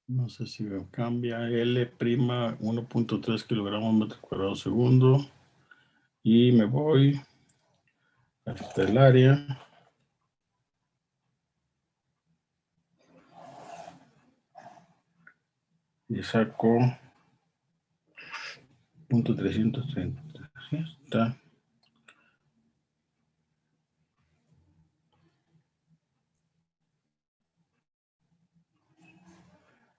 No sé si cambia. L prima 1.3 kilogramos metro cuadrado segundo. Y me voy hasta el área. Y saco punto 330. ¿Sí está?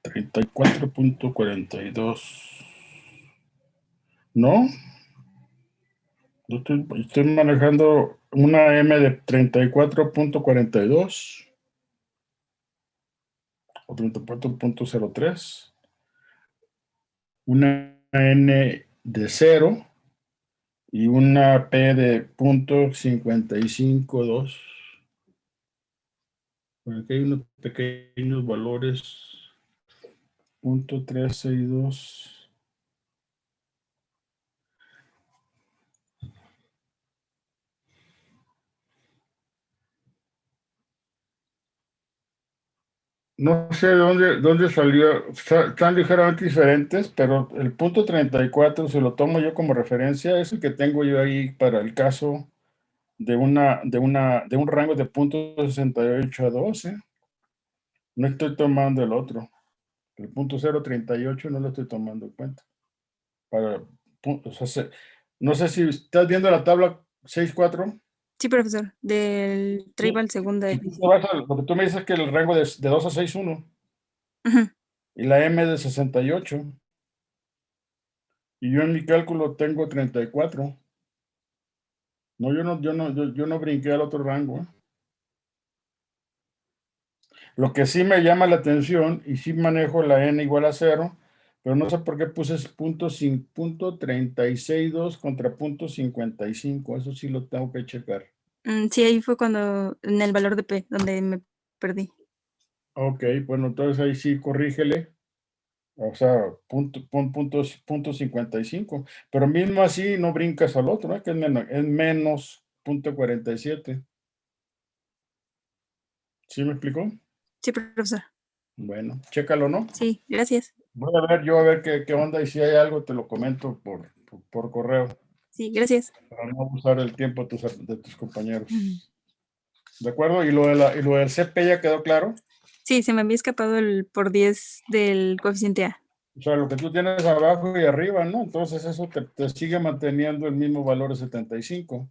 $34.42. ¿No? Estoy manejando una M de 34.42 o 34.03. Una N de 0 y una P de .552. Bueno, aquí hay unos pequeños valores. .362. No sé dónde salió, están ligeramente diferentes, pero el punto 34, si lo tomo yo como referencia, es el que tengo yo ahí para el caso de un rango de .68 a 12. No estoy tomando el otro. El punto 038 no lo estoy tomando en cuenta. No sé si estás viendo la tabla 6.4. Sí, profesor, del tribal segunda edición. Porque tú me dices que el rango de 2 a 6.1 y la M de 68. Y yo en mi cálculo tengo 34. No, yo no brinqué al otro rango. Lo que sí me llama la atención, y sí manejo la N igual a 0, pero no sé por qué puse .362 contra .55. Eso sí lo tengo que checar. Sí, ahí fue cuando, en el valor de P, donde me perdí. Ok, bueno, entonces ahí sí corrígele. O sea, punto 55. Pero mismo así no brincas al otro, ¿eh? Que es menos .47. ¿Sí me explicó? Sí, profesor. Bueno, chécalo, ¿no? Sí, gracias. Voy a ver qué onda, y si hay algo te lo comento por correo, Sí, gracias. para no abusar el tiempo de tus compañeros. ¿De acuerdo? ¿Y lo del CP ya quedó claro? Sí, se me había escapado el por 10 del coeficiente A. O sea, lo que tú tienes abajo y arriba, ¿no? Entonces eso te sigue manteniendo el mismo valor de 75,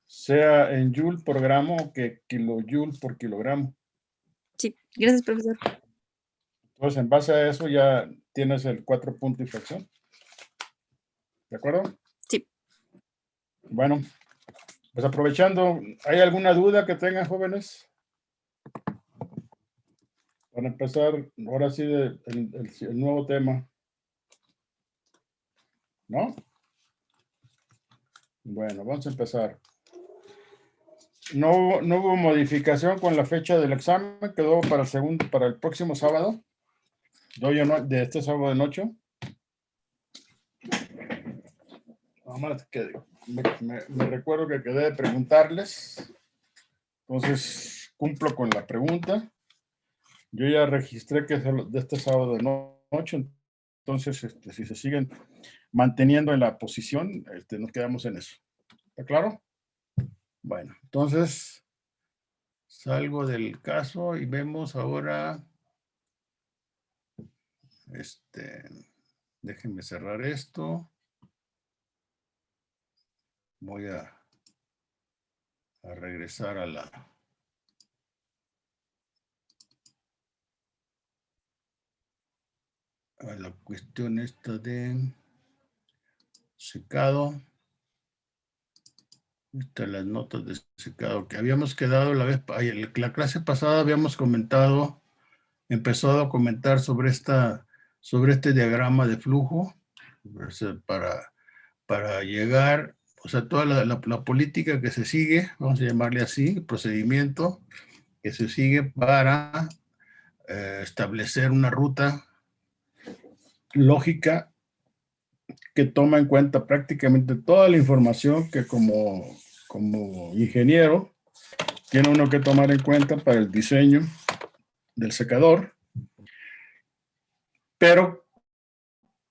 sea en joule por gramo o que kilojoule por kilogramo. Sí, gracias, profesor. Entonces, en base a eso ya tienes el 4 punto y fracción. ¿De acuerdo? Sí. Bueno, pues aprovechando, ¿hay alguna duda que tengan, jóvenes? Para empezar, ahora sí, el nuevo tema. ¿No? Bueno, vamos a empezar. No hubo modificación con la fecha del examen, quedó para el próximo sábado, de este sábado de noche. Nada más que me recuerdo que quedé de preguntarles, entonces cumplo con la pregunta. Yo ya registré que es de este sábado de noche, entonces si se siguen manteniendo en la posición, nos quedamos en eso. ¿Está claro? Bueno, entonces salgo del caso y vemos ahora, déjenme cerrar esto. Voy a regresar a la cuestión esta de secado. Estas las notas de secado que habíamos quedado la clase pasada habíamos comentado, empezado a comentar sobre este diagrama de flujo, para llegar, o sea, toda la política que se sigue, vamos a llamarle así, el procedimiento que se sigue para establecer una ruta lógica que toma en cuenta prácticamente toda la información que como ingeniero tiene uno que tomar en cuenta para el diseño del secador, pero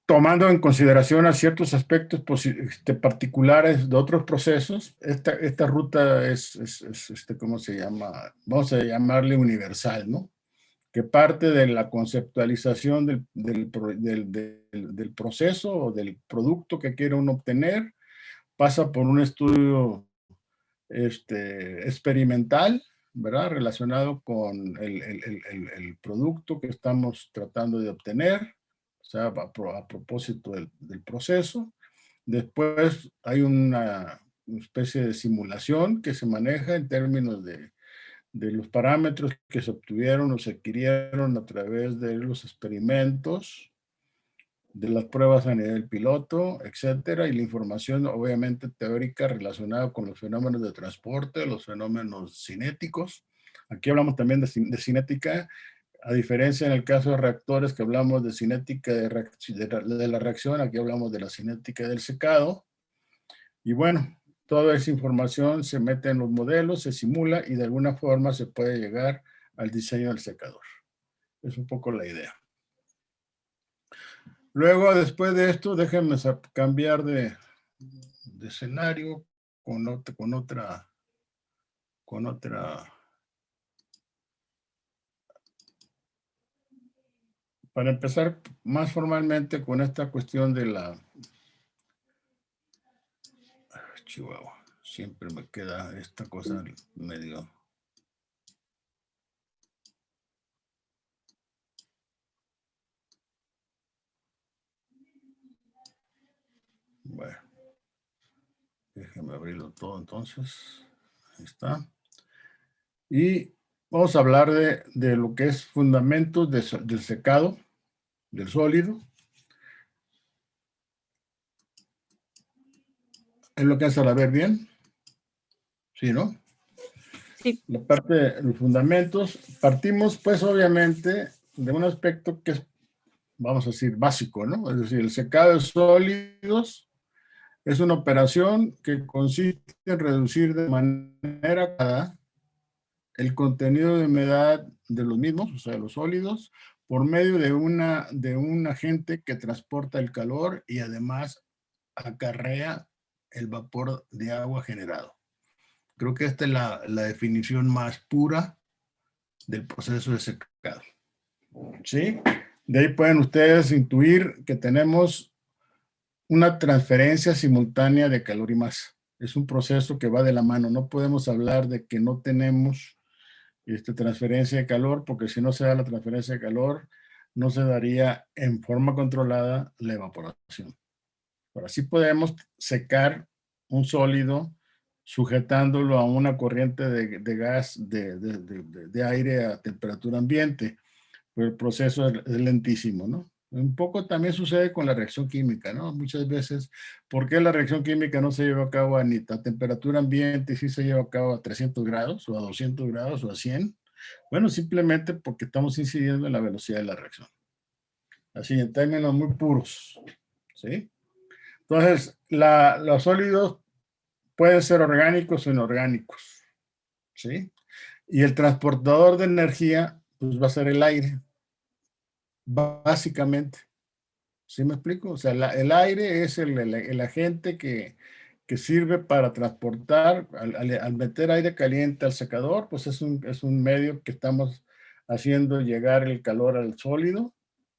tomando en consideración a ciertos aspectos particulares de otros procesos, esta ruta es ¿cómo se llama? Vamos a llamarle universal, ¿no? Que parte de la conceptualización del proceso o del producto que quiere uno obtener, pasa por un estudio experimental, ¿verdad? Relacionado con el producto que estamos tratando de obtener, o sea, a propósito del proceso. Después hay una especie de simulación que se maneja en términos de los parámetros que se obtuvieron o se adquirieron a través de los experimentos, de las pruebas a nivel piloto, etcétera, y la información obviamente teórica relacionada con los fenómenos de transporte, los fenómenos cinéticos. Aquí hablamos también de cinética, a diferencia en el caso de reactores que hablamos de cinética de la reacción, aquí hablamos de la cinética del secado. Y bueno, toda esa información se mete en los modelos, se simula y de alguna forma se puede llegar al diseño del secador. Es un poco la idea. Luego, después de esto, déjenme cambiar de escenario con otra. Para empezar más formalmente con esta cuestión de la... Chihuahua, siempre me queda esta cosa medio... Bueno, déjenme abrirlo todo entonces. Ahí está. Y vamos a hablar de lo que es fundamentos del secado, del sólido. ¿Es lo que hace a ver bien? Sí, ¿no? Sí. La parte de los fundamentos. Partimos, pues, obviamente, de un aspecto que es, vamos a decir, básico, ¿no? Es decir, el secado de sólidos es una operación que consiste en reducir de manera cada el contenido de humedad de los mismos, o sea, los sólidos, por medio de un agente que transporta el calor y además acarrea el vapor de agua generado. Creo que esta es la definición más pura del proceso de secado. ¿Sí? De ahí pueden ustedes intuir que tenemos una transferencia simultánea de calor y masa. Es un proceso que va de la mano. No podemos hablar de que no tenemos transferencia de calor, porque si no se da la transferencia de calor, no se daría en forma controlada la evaporación. Pero así podemos secar un sólido sujetándolo a una corriente de gas, de aire a temperatura ambiente. Pero el proceso es lentísimo, ¿no? Un poco también sucede con la reacción química, ¿no? Muchas veces, ¿por qué la reacción química no se lleva a cabo a temperatura ambiente y sí se lleva a cabo a 300 grados o a 200 grados o a 100? Bueno, simplemente porque estamos incidiendo en la velocidad de la reacción. Así, en términos muy puros, ¿sí? Entonces, los sólidos pueden ser orgánicos o inorgánicos, ¿sí? Y el transportador de energía, pues va a ser el aire, básicamente. ¿Sí me explico? O sea, el aire es el agente que sirve para transportar, al meter aire caliente al secador, pues es un medio que estamos haciendo llegar el calor al sólido,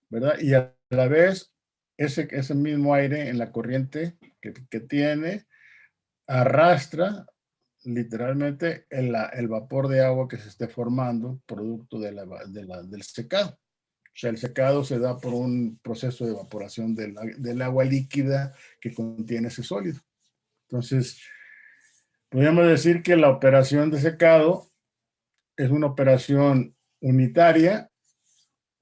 ¿verdad? Y a la vez, ese mismo aire en la corriente que tiene, arrastra literalmente el vapor de agua que se esté formando producto del secado. O sea, el secado se da por un proceso de evaporación del agua líquida que contiene ese sólido. Entonces, podríamos decir que la operación de secado es una operación unitaria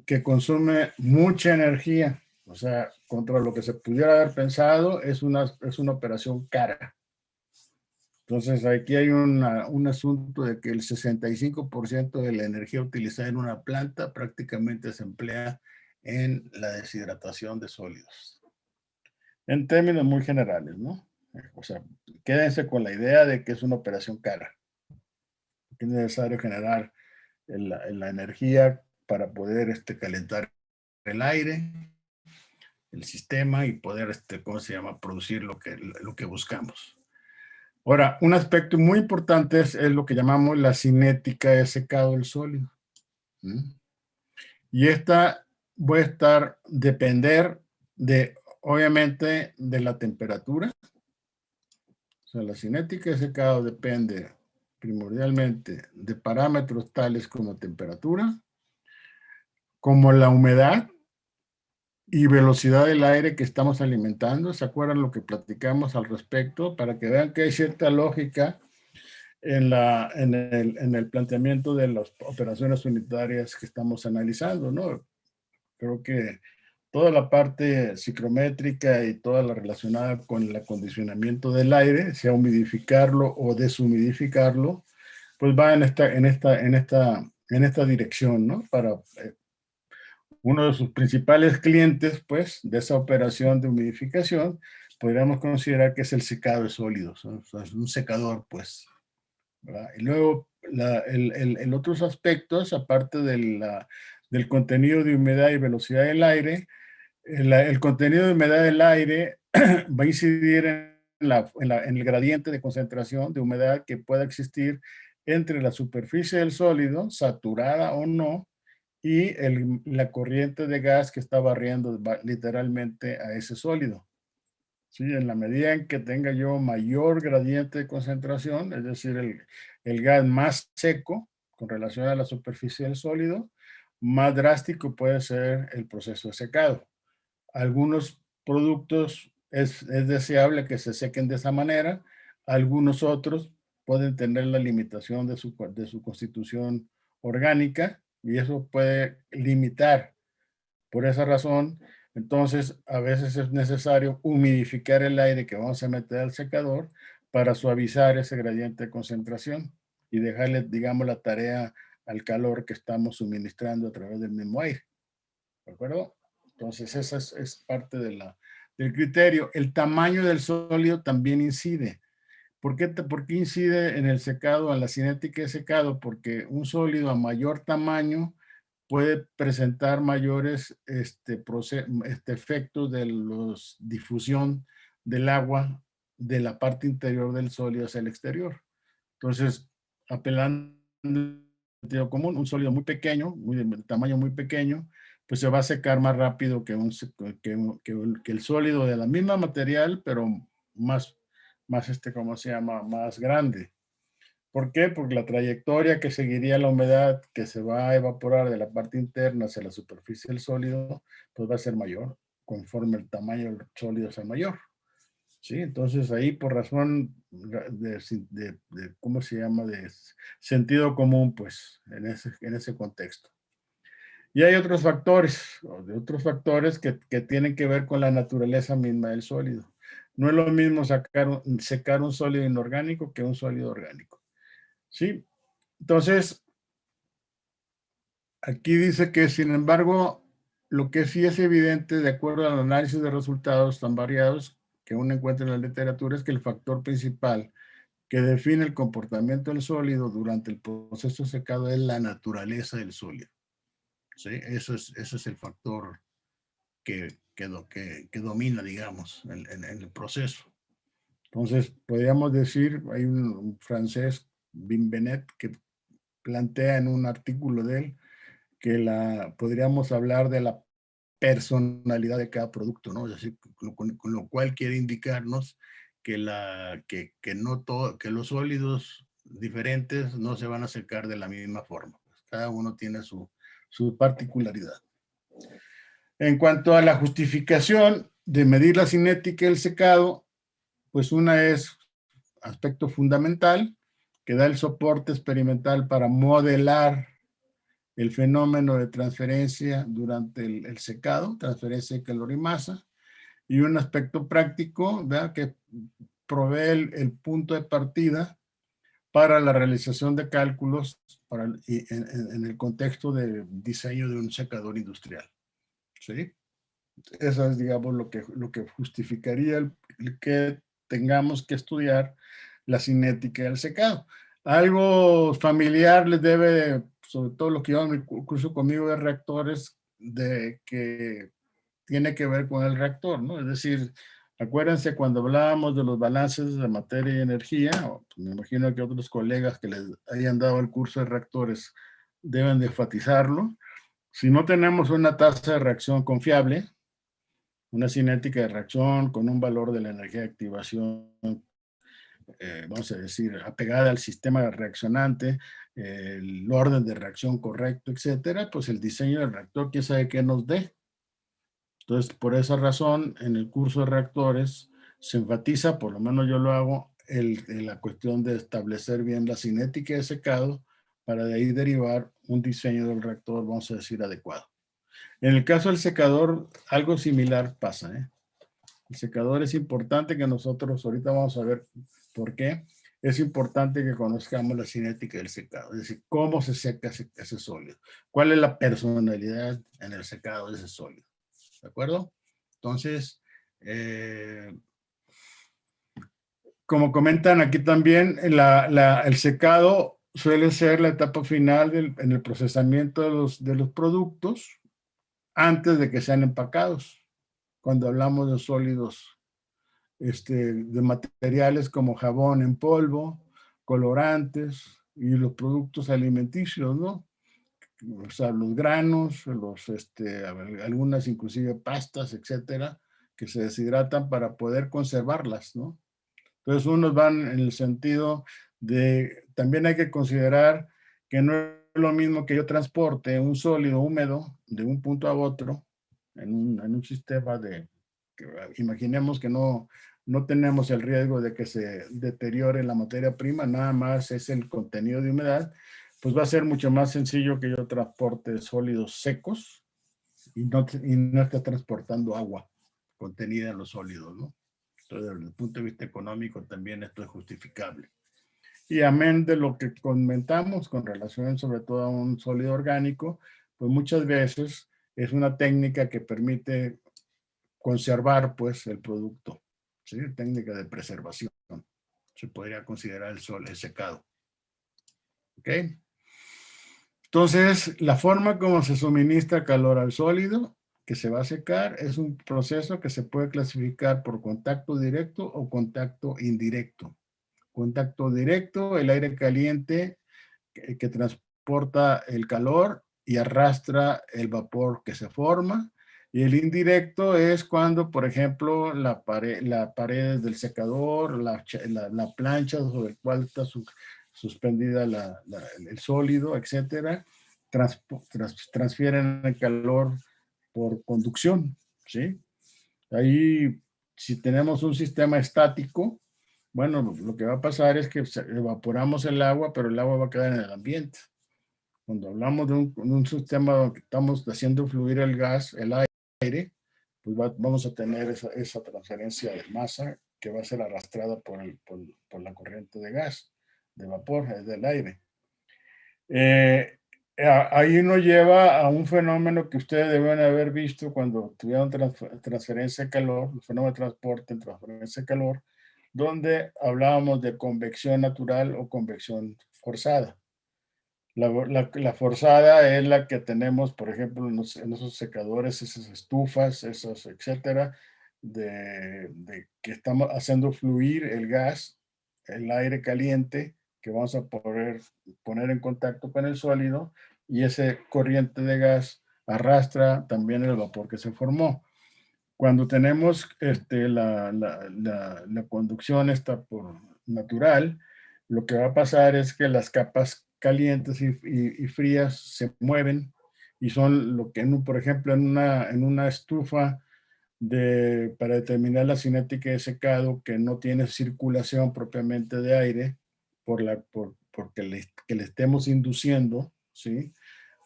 que consume mucha energía. O sea, contra lo que se pudiera haber pensado, es una operación cara. Entonces, aquí hay un asunto de que el 65% de la energía utilizada en una planta prácticamente se emplea en la deshidratación de sólidos. En términos muy generales, ¿no? O sea, quédense con la idea de que es una operación cara. Es necesario generar la energía para poder calentar el aire, el sistema y poder, ¿cómo se llama?, producir lo que buscamos. Ahora, un aspecto muy importante es lo que llamamos la cinética de secado del sólido. Y esta va a depender obviamente, de la temperatura. O sea, la cinética de secado depende primordialmente de parámetros tales como temperatura, como la humedad y velocidad del aire que estamos alimentando. ¿Se acuerdan lo que platicamos al respecto? Para que vean que hay cierta lógica en el planteamiento de las operaciones unitarias que estamos analizando, ¿no? Creo que toda la parte psicométrica y toda la relacionada con el acondicionamiento del aire, sea humidificarlo o deshumidificarlo, pues va en esta dirección, ¿no? Para uno de sus principales clientes, pues, de esa operación de humidificación, podríamos considerar que es el secado de sólidos, ¿no? O sea, es un secador, pues, ¿verdad? Y luego, el otros aspectos, aparte del contenido de humedad y velocidad del aire, el contenido de humedad del aire va a incidir en el gradiente de concentración de humedad que pueda existir entre la superficie del sólido, saturada o no, y la corriente de gas que está barriendo literalmente a ese sólido. ¿Sí? En la medida en que tenga yo mayor gradiente de concentración, es decir, el gas más seco con relación a la superficie del sólido, más drástico puede ser el proceso de secado. Algunos productos es deseable que se sequen de esa manera, algunos otros pueden tener la limitación de su constitución orgánica y eso puede limitar. Por esa razón, entonces, a veces es necesario humidificar el aire que vamos a meter al secador para suavizar ese gradiente de concentración y dejarle, digamos, la tarea al calor que estamos suministrando a través del mismo aire. ¿De acuerdo? Entonces, esa es parte del criterio. El tamaño del sólido también incide. ¿Por qué incide en el secado, en la cinética de secado? Porque un sólido a mayor tamaño puede presentar mayores efectos de difusión del agua de la parte interior del sólido hacia el exterior. Entonces, apelando al sentido común, un sólido muy pequeño, de tamaño muy pequeño, pues se va a secar más rápido que el sólido de la misma material, pero más, ¿cómo se llama? Más grande. ¿Por qué? Porque la trayectoria que seguiría la humedad que se va a evaporar de la parte interna hacia la superficie del sólido, pues va a ser mayor, conforme el tamaño del sólido sea mayor. ¿Sí? Entonces ahí por razón ¿cómo se llama? De sentido común, pues, en ese contexto. Y hay otros factores que tienen que ver con la naturaleza misma del sólido. No es lo mismo secar un sólido inorgánico que un sólido orgánico. ¿Sí? Entonces, aquí dice que, sin embargo, lo que sí es evidente, de acuerdo al análisis de resultados tan variados que uno encuentra en la literatura, es que el factor principal que define el comportamiento del sólido durante el proceso de secado es la naturaleza del sólido. ¿Sí? Eso es el factor que domina, digamos, en el proceso. Entonces, podríamos decir, hay un francés, Wim Benet, que plantea en un artículo de él que podríamos hablar de la personalidad de cada producto, ¿no? Es decir, con lo cual quiere indicarnos que los sólidos diferentes no se van a secar de la misma forma. Cada uno tiene su particularidad. En cuanto a la justificación de medir la cinética del secado, pues una es aspecto fundamental que da el soporte experimental para modelar el fenómeno de transferencia durante el secado, transferencia de calor y masa, y un aspecto práctico, ¿verdad?, que provee el punto de partida para la realización de cálculos en el contexto de diseño de un secador industrial. ¿Sí? Eso es, digamos, lo que justificaría el que tengamos que estudiar la cinética del secado. Algo familiar les debe sobre todo lo que llevan mi curso conmigo de reactores, de que tiene que ver con el reactor, ¿no? Es decir, acuérdense cuando hablábamos de los balances de materia y energía, me imagino que otros colegas que les hayan dado el curso de reactores deben de enfatizarlo. Si no tenemos una tasa de reacción confiable, una cinética de reacción con un valor de la energía de activación, vamos a decir, apegada al sistema reaccionante, el orden de reacción correcto, etcétera, pues el diseño del reactor, quién sabe qué nos dé. Entonces, por esa razón, en el curso de reactores se enfatiza, por lo menos yo lo hago, la cuestión de establecer bien la cinética de secado para de ahí derivar un diseño del reactor, vamos a decir, adecuado. En el caso del secador, algo similar pasa, ¿eh? El secador es importante que nosotros, ahorita vamos a ver por qué, es importante que conozcamos la cinética del secado, es decir, cómo se seca ese sólido, cuál es la personalidad en el secado de ese sólido. ¿De acuerdo? Entonces, como comentan aquí también, el secado suele ser la etapa final en el procesamiento de los productos antes de que sean empacados. Cuando hablamos de sólidos, de materiales como jabón en polvo, colorantes y los productos alimenticios, ¿no? O sea, los granos, algunas inclusive pastas, etcétera, que se deshidratan para poder conservarlas, ¿no? Entonces, unos van en el sentido de, también hay que considerar que no es lo mismo que yo transporte un sólido húmedo de un punto a otro en un sistema que imaginemos que no tenemos el riesgo de que se deteriore la materia prima, nada más es el contenido de humedad, pues va a ser mucho más sencillo que yo transporte sólidos secos y no esté transportando agua contenida en los sólidos, ¿no? Entonces, desde el punto de vista económico también esto es justificable. Y amén de lo que comentamos con relación sobre todo a un sólido orgánico, pues muchas veces es una técnica que permite conservar pues el producto, ¿sí? Técnica de preservación. Se podría considerar el secado. ¿Ok? Entonces, la forma como se suministra calor al sólido que se va a secar es un proceso que se puede clasificar por contacto directo o contacto indirecto. Contacto directo, el aire caliente que transporta el calor y arrastra el vapor que se forma. Y el indirecto es cuando, por ejemplo, la pared del secador, la plancha sobre la cual está suspendida el sólido, etcétera, transfieren el calor por conducción, ¿sí? Ahí, si tenemos un sistema estático, bueno, lo que va a pasar es que evaporamos el agua, pero el agua va a quedar en el ambiente. Cuando hablamos de un sistema donde estamos haciendo fluir el gas, el aire, pues vamos a tener esa transferencia de masa que va a ser arrastrada por la corriente de gas, de vapor, del aire. Ahí nos lleva a un fenómeno que ustedes deben haber visto cuando tuvieron transferencia de calor, el fenómeno de transporte en transferencia de calor, donde hablábamos de convección natural o convección forzada. La forzada es la que tenemos, por ejemplo, en esos secadores, esas estufas, esos, etcétera, que estamos haciendo fluir el gas, el aire caliente, que vamos a poder poner en contacto con el sólido, y ese corriente de gas arrastra también el vapor que se formó. Cuando tenemos la conducción esta por natural, lo que va a pasar es que las capas calientes y frías se mueven y son lo que, por ejemplo, en una estufa para determinar la cinética de secado que no tiene circulación propiamente de aire porque le estemos induciendo, ¿sí?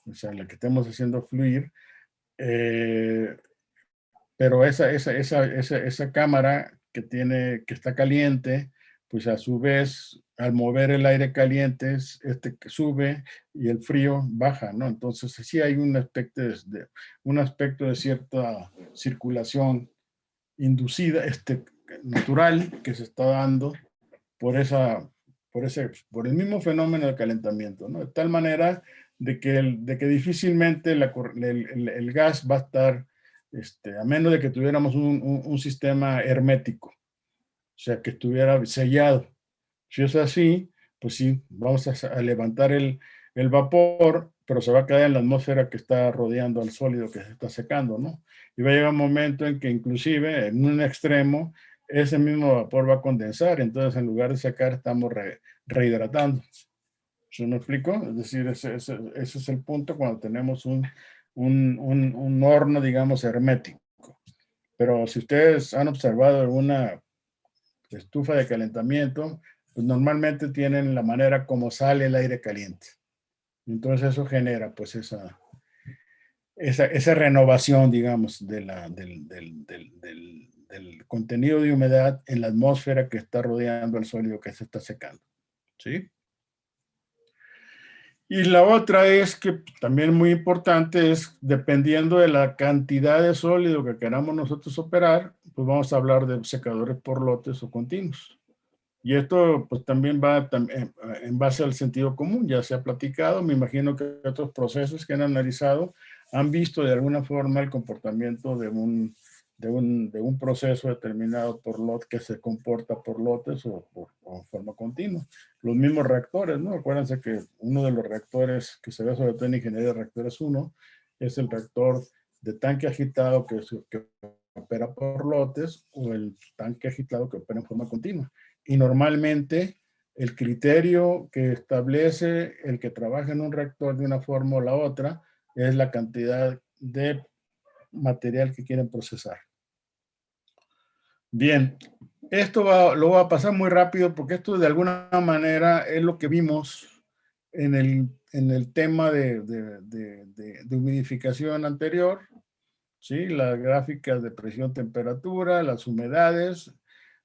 O sea, la que estemos haciendo fluir, pero esa cámara que está caliente, pues a su vez, al mover el aire caliente, sube y el frío baja, ¿no? Entonces, sí hay un aspecto de cierta circulación inducida, natural, que se está dando por el mismo fenómeno del calentamiento, ¿no? De tal manera de que difícilmente el gas va a estar, a menos de que tuviéramos un sistema hermético, o sea, que estuviera sellado. Si es así, pues sí, vamos a levantar el vapor, pero se va a quedar en la atmósfera que está rodeando al sólido que se está secando, ¿no? Y va a llegar un momento en que inclusive en un extremo, ese mismo vapor va a condensar, entonces en lugar de secar estamos rehidratando. ¿Se me explico? Es decir, ese es el punto cuando tenemos un horno, digamos, hermético. Pero si ustedes han observado alguna estufa de calentamiento, pues normalmente tienen la manera como sale el aire caliente. Entonces eso genera pues esa renovación, digamos, del contenido de humedad en la atmósfera que está rodeando el sólido que se está secando. ¿Sí? Y la otra es que también muy importante es, dependiendo de la cantidad de sólido que queramos nosotros operar, pues vamos a hablar de secadores por lotes o continuos. Y esto pues también va en base al sentido común, ya se ha platicado, me imagino que otros procesos que han analizado han visto de alguna forma el comportamiento de un proceso determinado por lot que se comporta por lotes o en forma continua. Los mismos reactores, ¿no? Acuérdense que uno de los reactores que se ve sobre todo en ingeniería de reactores 1 es el reactor de tanque agitado que opera por lotes o el tanque agitado que opera en forma continua. Y normalmente el criterio que establece el que trabaja en un reactor de una forma o la otra es la cantidad de material que quieren procesar. Bien, esto lo voy a pasar muy rápido porque esto de alguna manera es lo que vimos en el tema de humidificación anterior, ¿sí? Las gráficas de presión-temperatura, las humedades.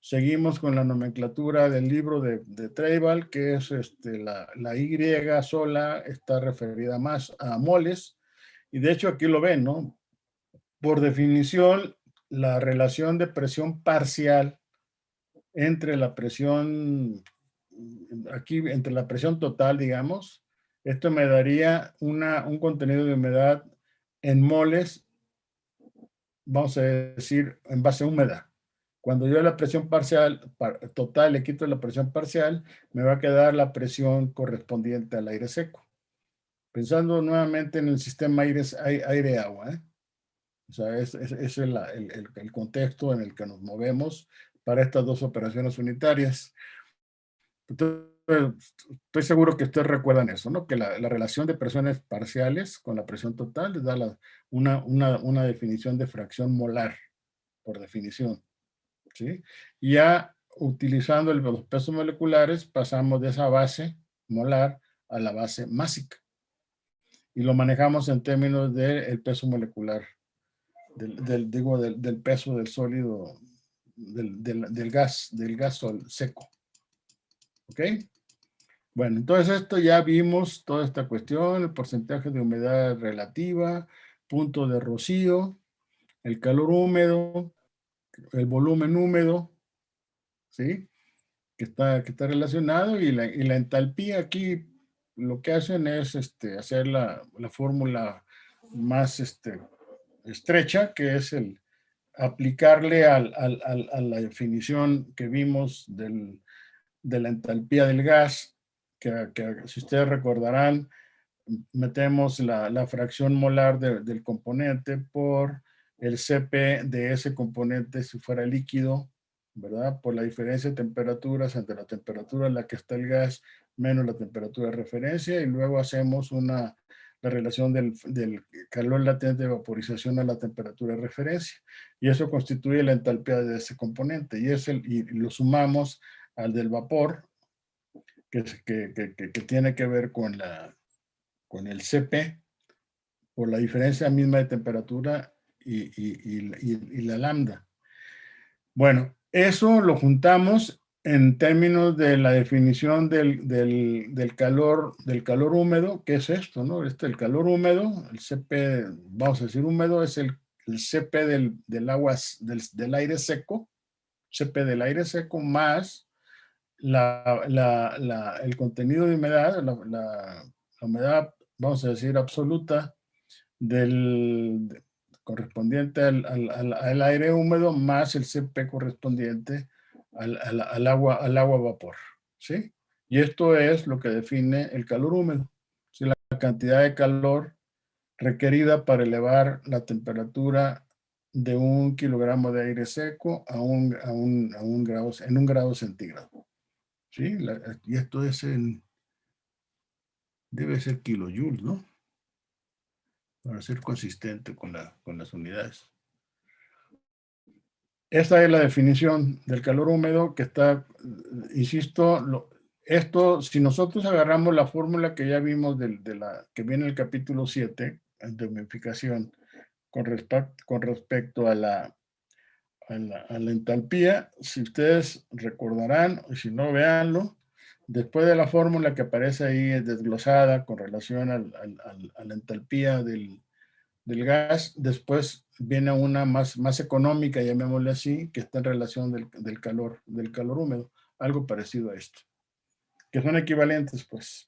Seguimos con la nomenclatura del libro de Treibal, que es la Y sola está referida más a moles. Y de hecho aquí lo ven, ¿no? Por definición, la relación de presión parcial entre la presión, aquí entre la presión total, digamos, esto me daría un contenido de humedad en moles, vamos a decir, en base a humedad. Cuando yo la presión parcial total le quito la presión parcial, me va a quedar la presión correspondiente al aire seco. Pensando nuevamente en el sistema aire-agua, ¿eh? O sea, es el contexto en el que nos movemos para estas dos operaciones unitarias. Entonces, estoy seguro que ustedes recuerdan eso, ¿no? Que la relación de presiones parciales con la presión total les da una definición de fracción molar, por definición, ¿sí? Y ya utilizando los pesos moleculares, pasamos de esa base molar a la base másica. Y lo manejamos en términos del peso molecular, del peso del sólido, del gas seco. ¿Ok? Bueno, entonces esto ya vimos toda esta cuestión, el porcentaje de humedad relativa, punto de rocío, el calor húmedo, el volumen húmedo, ¿sí? Que está relacionado y la entalpía aquí lo que hacen es hacer la fórmula más estrecha, que es el aplicarle a la definición que vimos de la entalpía del gas, que si ustedes recordarán, metemos la fracción molar del componente por el Cp de ese componente si fuera líquido, ¿verdad? Por la diferencia de temperaturas entre la temperatura en la que está el gas menos la temperatura de referencia y luego hacemos la relación del calor latente de vaporización a la temperatura de referencia. Y eso constituye la entalpía de ese componente y lo sumamos al del vapor, que tiene que ver con el Cp, por la diferencia misma de temperatura y la lambda. Bueno, eso lo juntamos en términos de la definición del calor húmedo, que es esto, ¿no? El calor húmedo, el Cp, vamos a decir húmedo, es el Cp del agua, del aire seco, Cp del aire seco más el contenido de humedad, la humedad vamos a decir, absoluta correspondiente al aire húmedo más el CP correspondiente al agua vapor, ¿sí? Y esto es lo que define el calor húmedo, ¿sí? La cantidad de calor requerida para elevar la temperatura de 1 kilogramo de aire seco a un grado centígrado, ¿sí? Y esto es debe ser kilojoules, ¿no? Para ser consistente con las unidades. Esta es la definición del calor húmedo que está, insisto, esto, si nosotros agarramos la fórmula que ya vimos que viene en el capítulo 7, de humidificación, con respecto a la entalpía, si ustedes recordarán, y si no, véanlo, después de la fórmula que aparece ahí desglosada con relación a la entalpía del gas, después viene una más económica, llamémosle así, que está en relación del calor húmedo, algo parecido a esto, que son equivalentes, pues.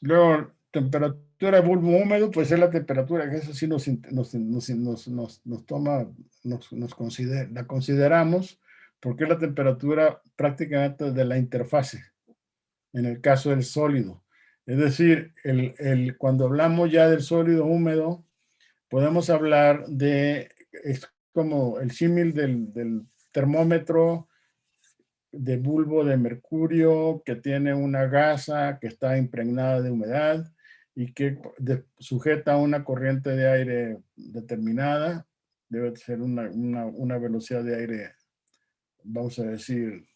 Luego, temperatura de bulbo húmedo, pues es la temperatura que eso sí la consideramos, porque es la temperatura prácticamente de la interfase, en el caso del sólido. Es decir, cuando hablamos ya del sólido húmedo, podemos hablar es como el símil del termómetro de bulbo de mercurio que tiene una gasa que está impregnada de humedad y que sujeta a una corriente de aire determinada. Debe ser una velocidad de aire, vamos a decir,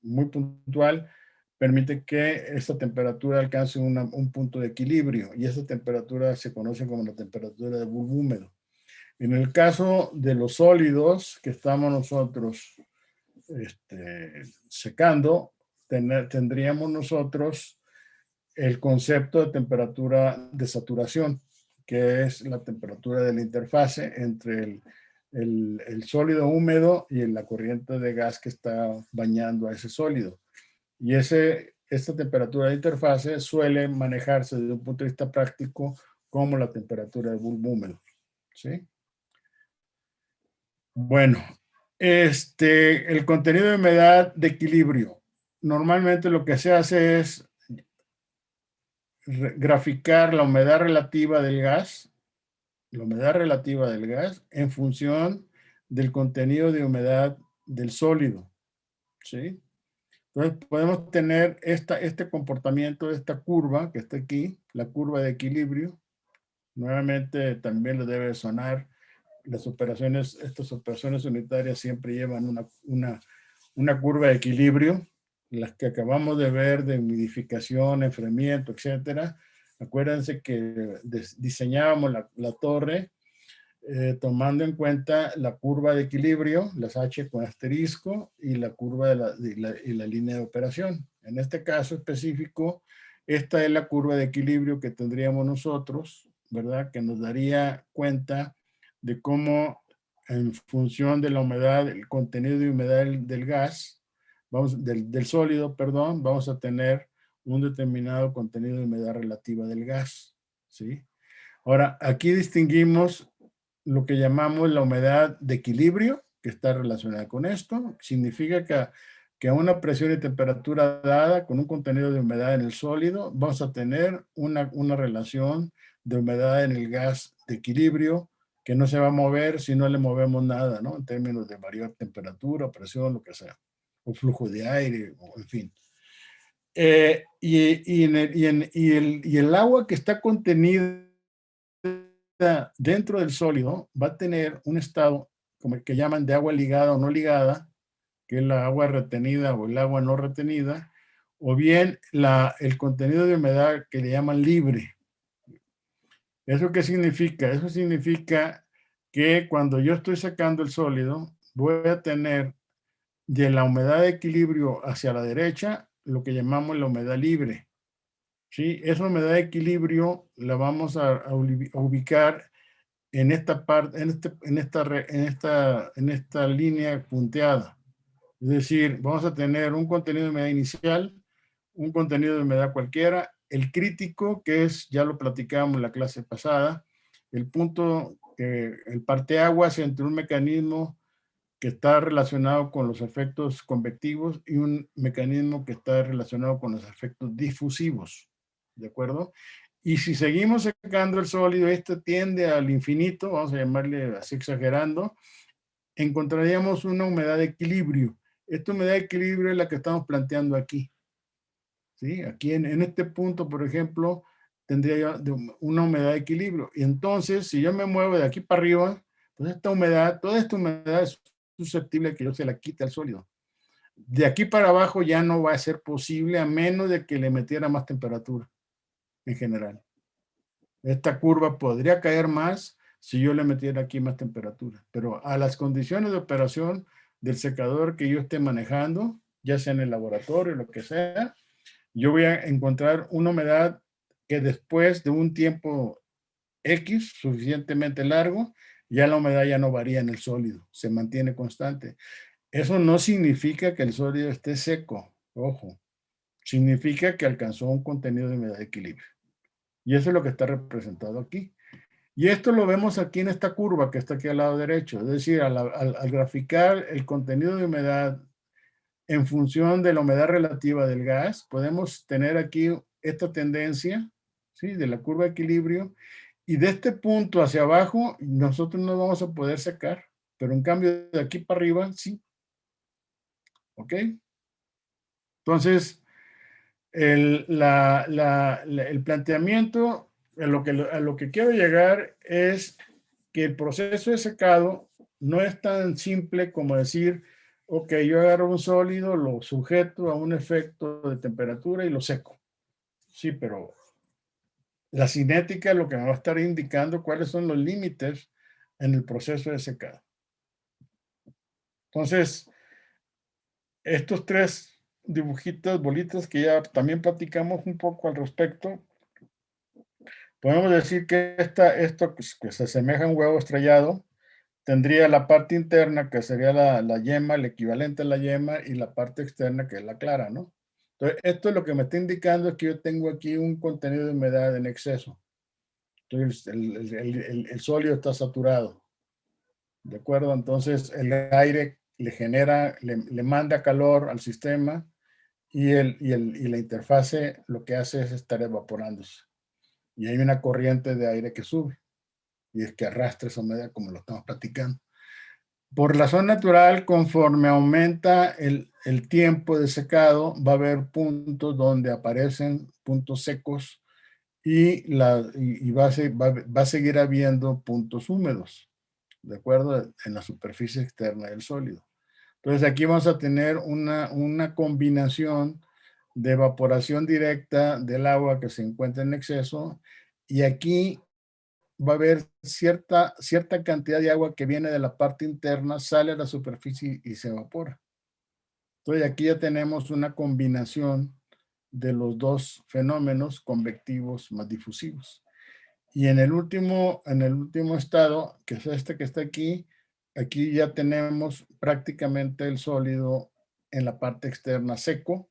muy puntual, permite que esta temperatura alcance un punto de equilibrio, y esa temperatura se conoce como la temperatura de bulbo húmedo. En el caso de los sólidos que estamos nosotros secando, tendríamos nosotros el concepto de temperatura de saturación, que es la temperatura de la interfase entre el sólido húmedo y la corriente de gas que está bañando a ese sólido. Y esta temperatura de interfase suele manejarse desde un punto de vista práctico como la temperatura de bulbo húmedo, ¿sí? Bueno, el contenido de humedad de equilibrio. Normalmente lo que se hace es graficar la humedad relativa del gas, en función del contenido de humedad del sólido, ¿sí? Entonces podemos tener este comportamiento de esta curva que está aquí, la curva de equilibrio. Nuevamente también le debe sonar. Estas operaciones unitarias siempre llevan una curva de equilibrio, las que acabamos de ver de humidificación, enfriamiento, etcétera. Acuérdense que diseñábamos la torre tomando en cuenta la curva de equilibrio, las H con asterisco, y la curva y la línea de operación. En este caso específico, esta es la curva de equilibrio que tendríamos nosotros, ¿verdad? Que nos daría cuenta de cómo, en función de la humedad, el contenido de humedad del gas, del sólido, perdón, vamos a tener un determinado contenido de humedad relativa del gas, ¿sí? Ahora, aquí distinguimos lo que llamamos la humedad de equilibrio, que está relacionada con esto. Significa que a una presión y temperatura dada, con un contenido de humedad en el sólido, vamos a tener una relación de humedad en el gas de equilibrio que no se va a mover si no le movemos nada, ¿no? En términos de variar temperatura, presión, lo que sea, o flujo de aire, o en fin. Y el agua que está contenida dentro del sólido va a tener un estado como el que llaman de agua ligada o no ligada, que es la agua retenida o el agua no retenida, o bien el contenido de humedad que le llaman libre. ¿Eso qué significa? Eso significa que cuando yo estoy sacando el sólido, voy a tener de la humedad de equilibrio hacia la derecha lo que llamamos la humedad libre. ¿Sí? Esa humedad de equilibrio la vamos a ubicar en esta parte, en esta línea punteada. Es decir, vamos a tener un contenido de humedad inicial, un contenido de humedad cualquiera el crítico, que es, ya lo platicábamos en la clase pasada, el punto, el parteaguas entre un mecanismo que está relacionado con los efectos convectivos y un mecanismo que está relacionado con los efectos difusivos, ¿de acuerdo? Y si seguimos secando el sólido, este tiende al infinito, vamos a llamarle así exagerando, encontraríamos una humedad de equilibrio. Esta humedad de equilibrio es la que estamos planteando aquí. ¿Sí? Aquí en este punto, por ejemplo, tendría yo una humedad de equilibrio. Y entonces, si yo me muevo de aquí para arriba, pues esta humedad, toda esta humedad es susceptible de que yo se la quite al sólido. De aquí para abajo ya no va a ser posible a menos de que le metiera más temperatura en general. Esta curva podría caer más si yo le metiera aquí más temperatura, pero a las condiciones de operación del secador que yo esté manejando, ya sea en el laboratorio, lo que sea, yo voy a encontrar una humedad que después de un tiempo X suficientemente largo, ya la humedad ya no varía en el sólido, se mantiene constante. Eso no significa que el sólido esté seco, ojo, significa que alcanzó un contenido de humedad de equilibrio. Y eso es lo que está representado aquí. Y esto lo vemos aquí en esta curva que está aquí al lado derecho, es decir, al graficar el contenido de humedad en función de la humedad relativa del gas, podemos tener aquí esta tendencia, ¿sí? De la curva de equilibrio, y de este punto hacia abajo nosotros no vamos a poder secar, pero en cambio de aquí para arriba, sí. ¿Ok? Entonces, el planteamiento, a lo que quiero llegar es que el proceso de secado no es tan simple como decir, ok, yo agarro un sólido, lo sujeto a un efecto de temperatura y lo seco. Sí, pero la cinética lo que me va a estar indicando cuáles son los límites en el proceso de secado. Entonces, estos tres dibujitos, bolitas que ya también platicamos un poco al respecto, podemos decir que esto que se asemeja a un huevo estrellado, tendría la parte interna que sería la yema, el equivalente a la yema, y la parte externa que es la clara, ¿no? Entonces, esto es lo que me está indicando es que yo tengo aquí un contenido de humedad en exceso. Entonces, el sólido está saturado, ¿de acuerdo? Entonces, el aire le genera, le manda calor al sistema y la interfase lo que hace es estar evaporándose. Y hay una corriente de aire que sube y es que arrastra esa humedad como lo estamos platicando. Por razón natural, conforme aumenta el tiempo de secado, va a haber puntos donde aparecen puntos secos y va a seguir habiendo puntos húmedos, ¿de acuerdo? En la superficie externa del sólido. Entonces aquí vamos a tener una combinación de evaporación directa del agua que se encuentra en exceso y aquí va a haber cierta cantidad de agua que viene de la parte interna, sale a la superficie y se evapora. Entonces aquí ya tenemos una combinación de los dos fenómenos convectivos más difusivos. Y en el último estado, que es este que está aquí, aquí ya tenemos prácticamente el sólido en la parte externa seco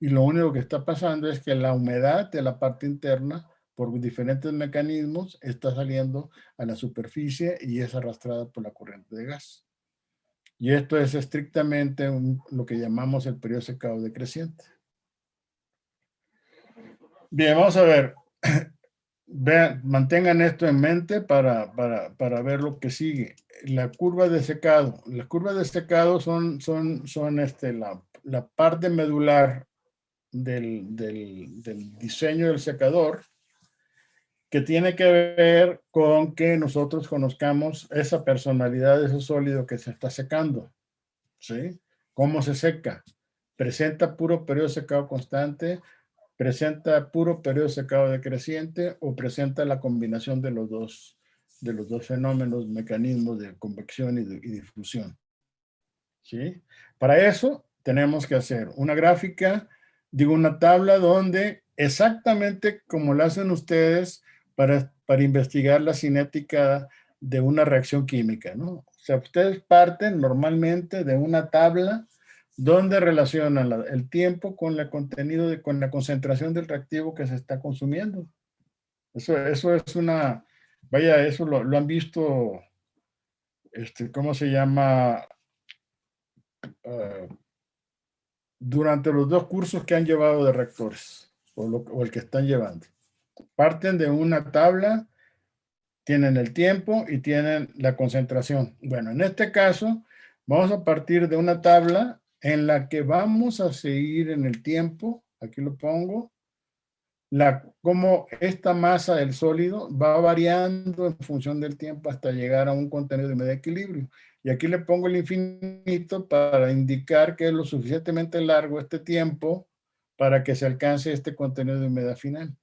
y lo único que está pasando es que la humedad de la parte interna por diferentes mecanismos está saliendo a la superficie y es arrastrada por la corriente de gas. Y esto es estrictamente lo que llamamos el periodo secado decreciente. Bien, vamos a ver. Vean, mantengan esto en mente para ver lo que sigue. La curva de secado. Las curvas de secado son la parte medular del diseño del secador, que tiene que ver con que nosotros conozcamos esa personalidad de ese sólido que se está secando. ¿Sí? ¿Cómo se seca? ¿Presenta puro periodo de secado constante? ¿Presenta puro periodo de secado decreciente? ¿O presenta la combinación de los dos fenómenos, mecanismos de convección y difusión? ¿Sí? Para eso tenemos que hacer una gráfica, digo una tabla donde exactamente como lo hacen ustedes para investigar la cinética de una reacción química, ¿no? O sea, ustedes parten normalmente de una tabla donde relacionan el tiempo con el contenido, con la concentración del reactivo que se está consumiendo. Eso es una, vaya, eso lo han visto, ¿cómo se llama? Durante los 2 cursos que han llevado de reactores, o el que están llevando. Parten de una tabla, tienen el tiempo y tienen la concentración. Bueno, en este caso, vamos a partir de una tabla en la que vamos a seguir en el tiempo, aquí lo pongo, cómo esta masa del sólido va variando en función del tiempo hasta llegar a un contenido de medio equilibrio. Y aquí le pongo el infinito para indicar que es lo suficientemente largo este tiempo para que se alcance este contenido de humedad final.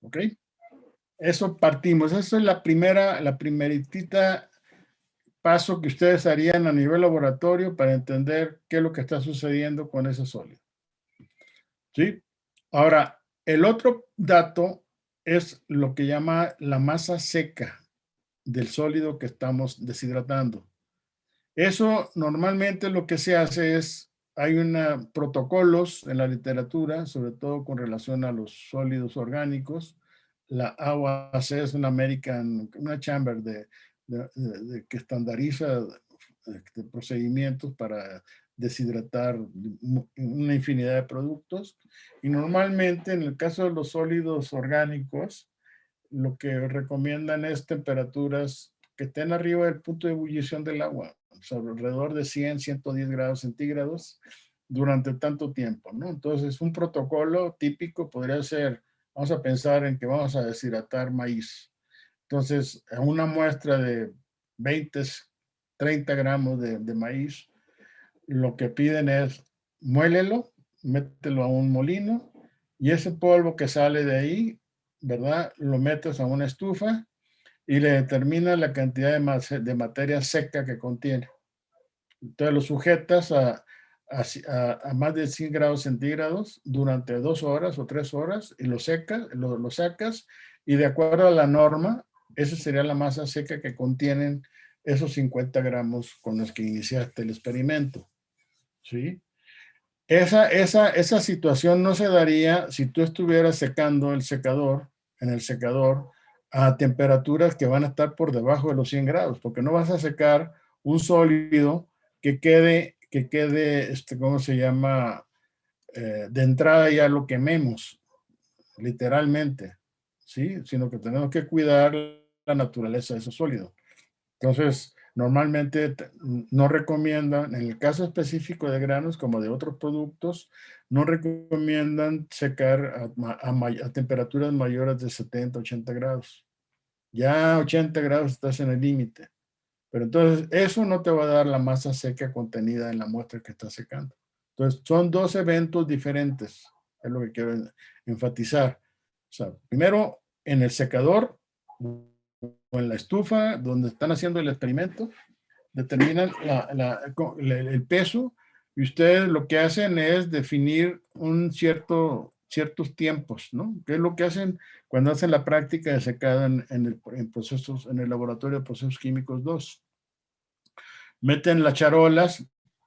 ¿Ok? Eso partimos. Eso es la primeritita paso que ustedes harían a nivel laboratorio para entender qué es lo que está sucediendo con ese sólido. ¿Sí? Ahora, el otro dato es lo que llama la masa seca del sólido que estamos deshidratando. Eso normalmente lo que se hace es, hay protocolos en la literatura, sobre todo con relación a los sólidos orgánicos. La AOAC es una chamber que estandariza procedimientos para deshidratar una infinidad de productos. Y normalmente en el caso de los sólidos orgánicos, lo que recomiendan es temperaturas que estén arriba del punto de ebullición del agua, o sea, alrededor de 100, 110 grados centígrados durante tanto tiempo, ¿no? Entonces, un protocolo típico podría ser, vamos a pensar en que vamos a deshidratar maíz. Entonces, en una muestra de 20, 30 gramos de maíz, lo que piden es muélelo, mételo a un molino y ese polvo que sale de ahí, ¿verdad? Lo metes a una estufa y le determinas la cantidad de materia seca que contiene. Entonces lo sujetas a más de 100 grados centígrados durante 2 horas o 3 horas y lo sacas y de acuerdo a la norma, esa sería la masa seca que contienen esos 50 gramos con los que iniciaste el experimento. ¿Sí? Esa situación no se daría si tú estuvieras secando en el secador, a temperaturas que van a estar por debajo de los 100 grados, porque no vas a secar un sólido que quede, ¿cómo se llama? De entrada ya lo quememos, literalmente, ¿sí? Sino que tenemos que cuidar la naturaleza de ese sólido. Entonces, normalmente no recomiendan, en el caso específico de granos como de otros productos, no recomiendan secar a temperaturas mayores de 70, 80 grados. Ya 80 grados estás en el límite. Pero entonces eso no te va a dar la masa seca contenida en la muestra que estás secando. Entonces son 2 eventos diferentes, es lo que quiero enfatizar. O sea, primero en el secador o en la estufa donde están haciendo el experimento, determinan el peso y ustedes lo que hacen es definir ciertos tiempos, ¿no? ¿Qué es lo que hacen cuando hacen la práctica de secado en el laboratorio de procesos químicos 2? Meten las charolas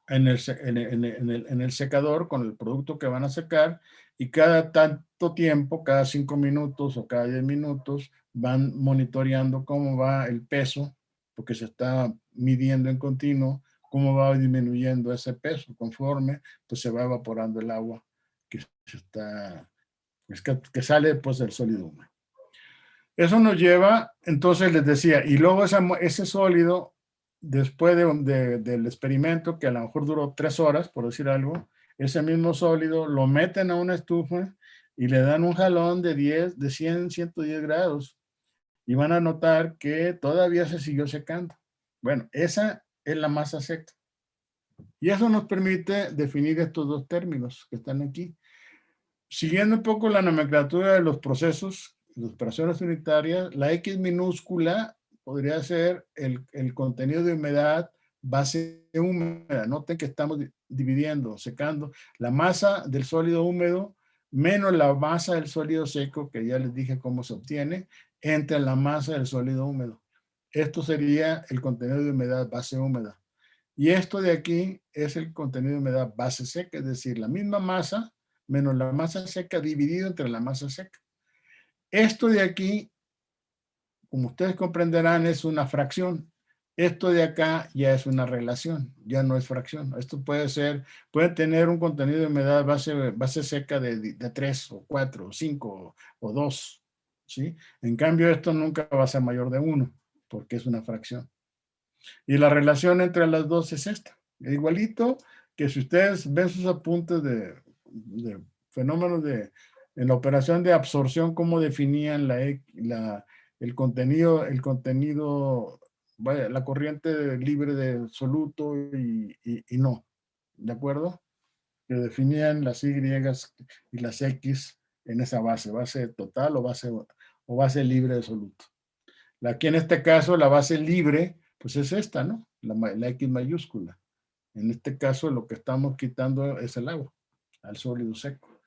en el secador con el producto que van a secar y cada tanto tiempo, cada 5 minutos o cada 10 minutos, van monitoreando cómo va el peso, porque se está midiendo en continuo, cómo va disminuyendo ese peso conforme pues se va evaporando el agua que sale pues del sólido húmedo. Eso nos lleva, entonces les decía, y luego ese sólido, después del experimento, que a lo mejor duró 3 horas, por decir algo, ese mismo sólido lo meten a una estufa y le dan un jalón de 100, 110 grados y van a notar que todavía se siguió secando. Bueno, esa es la masa seca. Y eso nos permite definir estos 2 términos que están aquí. Siguiendo un poco la nomenclatura de los procesos, las operaciones unitarias, la X minúscula podría ser el contenido de humedad base húmeda. Noten que estamos dividiendo, secando la masa del sólido húmedo menos la masa del sólido seco, que ya les dije cómo se obtiene, entre la masa del sólido húmedo. Esto sería el contenido de humedad base húmeda. Y esto de aquí es el contenido de humedad base seca, es decir, la misma masa menos la masa seca dividido entre la masa seca. Esto de aquí, como ustedes comprenderán, es una fracción. Esto de acá ya es una relación, ya no es fracción. Esto puede tener un contenido de humedad base seca de 3 o 4 o 5 o 2, ¿sí? En cambio, esto nunca va a ser mayor de 1 porque es una fracción. Y la relación entre las dos es esta. Igualito que si ustedes ven sus apuntes de fenómenos en la operación de absorción, cómo definían el contenido, vaya, la corriente libre de soluto y no. ¿De acuerdo? Que definían las Y y las X en esa base total o base libre de soluto. Aquí en este caso la base libre pues es esta, ¿no? La X mayúscula. En este caso lo que estamos quitando es el agua al sólido seco.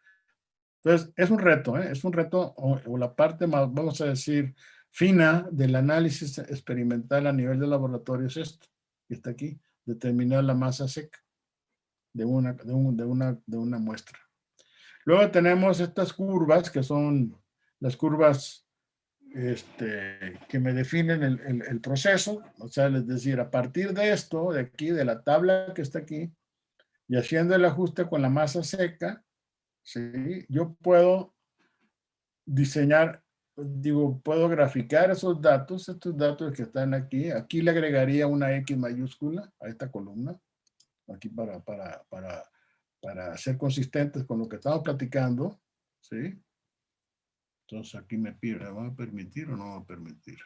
Entonces es un reto, ¿eh? Es un reto o la parte más, vamos a decir, fina del análisis experimental a nivel de laboratorio es esto, que está aquí, determinar la masa seca de una muestra. Luego tenemos estas curvas que son las curvas que me definen el proceso, o sea, es decir, a partir de esto, de aquí, de la tabla que está aquí, y haciendo el ajuste con la masa seca, ¿sí? Yo puedo diseñar, puedo graficar esos datos, estos datos que están aquí. Aquí le agregaría una X mayúscula a esta columna, aquí para ser consistentes con lo que estamos platicando, ¿sí? Entonces aquí me pide, ¿me va a permitir o no va a permitir?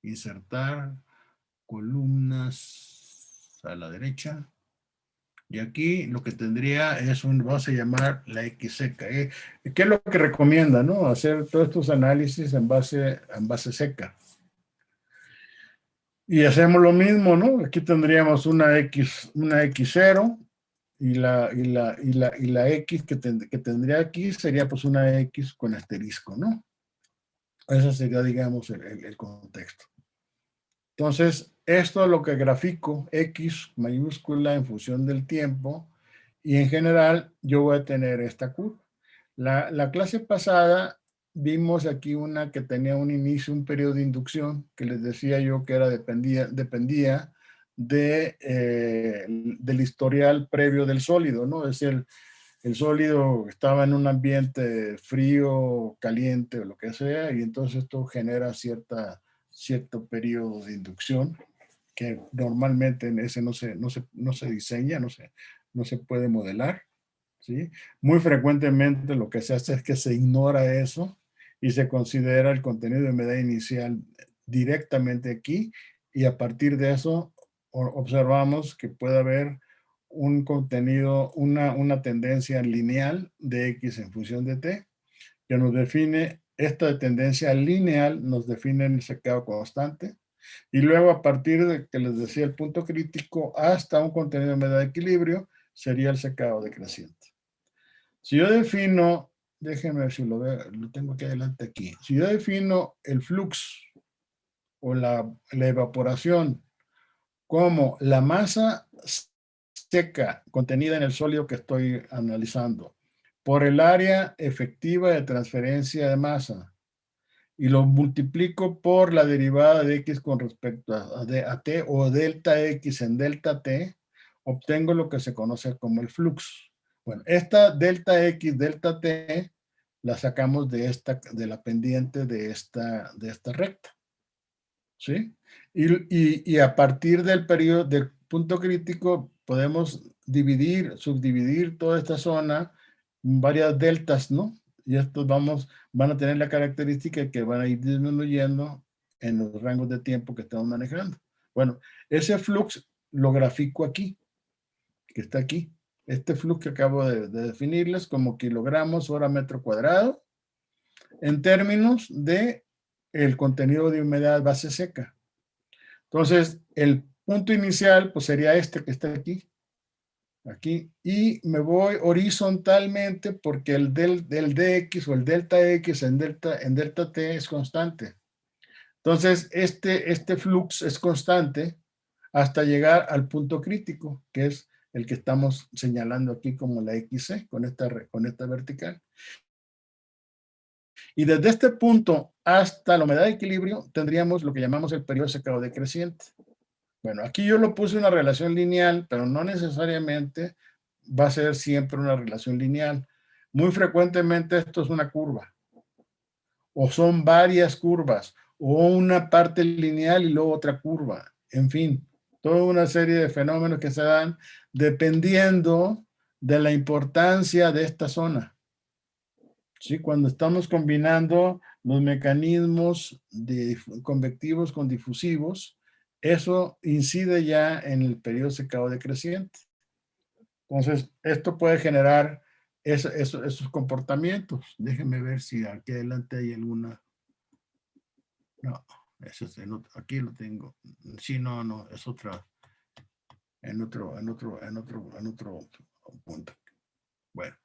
Insertar columnas a la derecha. Y aquí lo que tendría es vamos a llamar la X seca. ¿Qué es lo que recomienda, no? Hacer todos estos análisis en base seca. Y hacemos lo mismo, ¿no? Aquí tendríamos una X0 y la X que tendría aquí sería pues una X con asterisco, ¿no? Ese sería, digamos, el contexto. Entonces, esto es lo que grafico, X mayúscula en función del tiempo, y en general yo voy a tener esta curva. La clase pasada vimos aquí una que tenía un inicio, un periodo de inducción, que les decía yo que dependía del historial previo del sólido, ¿no? Es el sólido estaba en un ambiente frío, caliente o lo que sea, y entonces esto genera cierto periodo de inducción que normalmente en ese no se diseña, no se puede modelar, ¿sí? Muy frecuentemente lo que se hace es que se ignora eso y se considera el contenido de humedad inicial directamente aquí, y a partir de eso observamos que puede haber un contenido, una tendencia lineal de X en función de T, que nos define, esta tendencia lineal nos define el secado constante, y luego a partir de que les decía el punto crítico hasta un contenido de humedad de equilibrio, sería el secado decreciente. Si yo defino, déjenme ver si lo tengo aquí adelante aquí, si yo defino el flux o la evaporación como la masa seca contenida en el sólido que estoy analizando por el área efectiva de transferencia de masa y lo multiplico por la derivada de X con respecto a T o delta X en delta T, obtengo lo que se conoce como el flux. Bueno, esta delta X, delta T, la sacamos de la pendiente de esta recta. ¿Sí? Y a partir del periodo, del punto crítico, podemos subdividir toda esta zona en varias deltas, ¿no? Y estos van a tener la característica que van a ir disminuyendo en los rangos de tiempo que estamos manejando. Bueno, ese flux lo grafico aquí, que está aquí. Este flux que acabo de definirles como kilogramos hora metro cuadrado en términos de el contenido de humedad base seca. Entonces, el punto inicial pues sería este que está aquí, y me voy horizontalmente porque el dx o el delta x en delta t es constante. Entonces, este flux es constante hasta llegar al punto crítico, que es el que estamos señalando aquí como la XC, con esta vertical. Y desde este punto hasta la humedad de equilibrio tendríamos lo que llamamos el periodo secado decreciente. Bueno, aquí yo lo puse una relación lineal, pero no necesariamente va a ser siempre una relación lineal. Muy frecuentemente esto es una curva, o son varias curvas, o una parte lineal y luego otra curva. En fin, toda una serie de fenómenos que se dan dependiendo de la importancia de esta zona. ¿Sí? Cuando estamos combinando los mecanismos convectivos con difusivos, eso incide ya en el periodo secado decreciente. Entonces, esto puede generar esos comportamientos. Déjenme ver si aquí adelante hay alguna. No, eso es aquí lo tengo. Sí, no, es otra. En otro punto. Bueno.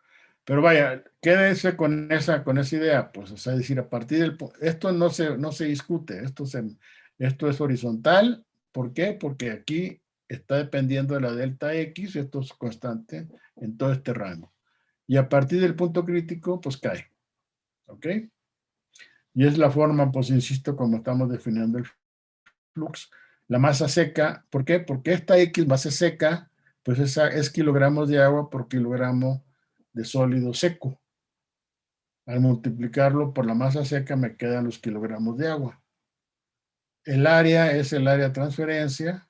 Pero vaya, quédense con esa idea, pues, es decir, a partir del... Esto no se discute, esto es horizontal. ¿Por qué? Porque aquí está dependiendo de la delta X, esto es constante en todo este rango. Y a partir del punto crítico, pues cae. ¿Ok? Y es la forma, pues, insisto, como estamos definiendo el flux. La masa seca, ¿por qué? Porque esta X base seca, pues esa es kilogramos de agua por kilogramo de sólido seco. Al multiplicarlo por la masa seca me quedan los kilogramos de agua. El área es el área de transferencia.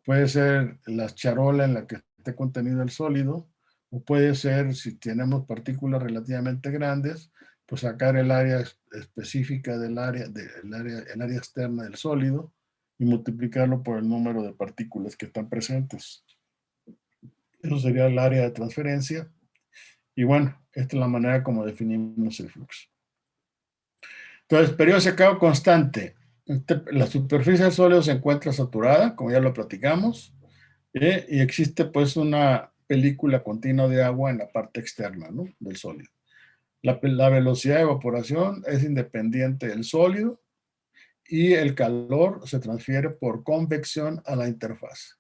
Puede ser la charola en la que esté contenido el sólido, o puede ser, si tenemos partículas relativamente grandes, pues sacar el área específica el área externa del sólido y multiplicarlo por el número de partículas que están presentes. Eso sería el área de transferencia. Y bueno, esta es la manera como definimos el flujo. Entonces, periodo secado constante. La superficie del sólido se encuentra saturada, como ya lo platicamos, y existe pues una película continua de agua en la parte externa, ¿no?, del sólido. La velocidad de evaporación es independiente del sólido y el calor se transfiere por convección a la interfaz,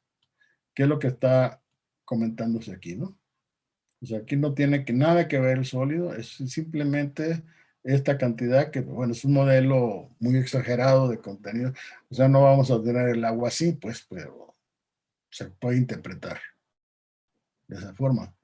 que es lo que está comentándose aquí, ¿no? O sea, aquí no tiene nada que ver el sólido, es simplemente esta cantidad que, bueno, es un modelo muy exagerado de contenido. O sea, no vamos a tener el agua así, pues, pero se puede interpretar de esa forma.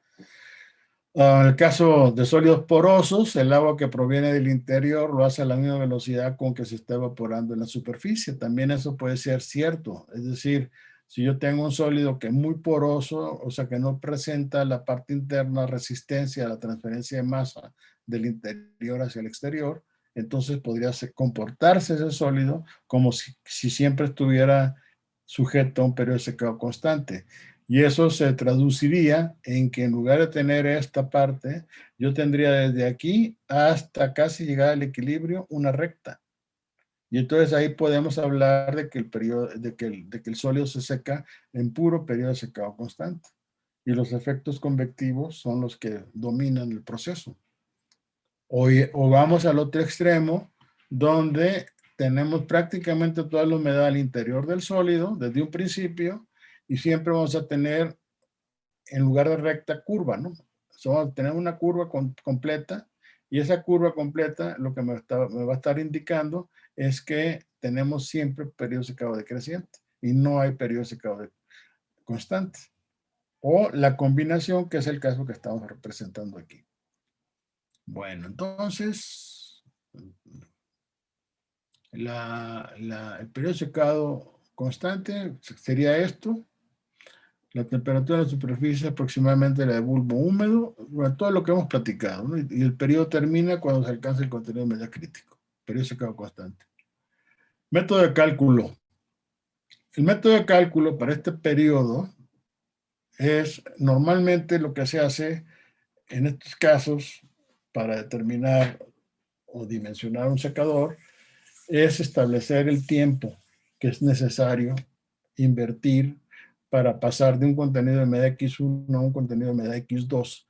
En el caso de sólidos porosos, el agua que proviene del interior lo hace a la misma velocidad con que se está evaporando en la superficie. También eso puede ser cierto. Es decir, si yo tengo un sólido que es muy poroso, o sea, que no presenta la parte interna resistencia a la transferencia de masa del interior hacia el exterior, entonces podría comportarse ese sólido como si siempre estuviera sujeto a un periodo de secado constante. Y eso se traduciría en que en lugar de tener esta parte, yo tendría desde aquí hasta casi llegar al equilibrio una recta. Y entonces ahí podemos hablar de que el sólido se seca en puro periodo de secado constante. Y los efectos convectivos son los que dominan el proceso. O vamos al otro extremo, donde tenemos prácticamente toda la humedad al interior del sólido desde un principio, y siempre vamos a tener, en lugar de recta, curva, ¿no? Vamos a tener una curva completa, y esa curva completa lo que me va a estar indicando es que tenemos siempre periodo secado decreciente y no hay periodo secado constante. O la combinación, que es el caso que estamos representando aquí. Bueno, entonces, el periodo secado constante sería esto. La temperatura de la superficie es aproximadamente la de bulbo húmedo, bueno, todo lo que hemos platicado, ¿no? Y el periodo termina cuando se alcanza el contenido de humedad crítico. Periodo secado constante. Método de cálculo. El método de cálculo para este periodo es normalmente lo que se hace en estos casos para determinar o dimensionar un secador, es establecer el tiempo que es necesario invertir para pasar de un contenido de humedad X1 a un contenido de humedad X2.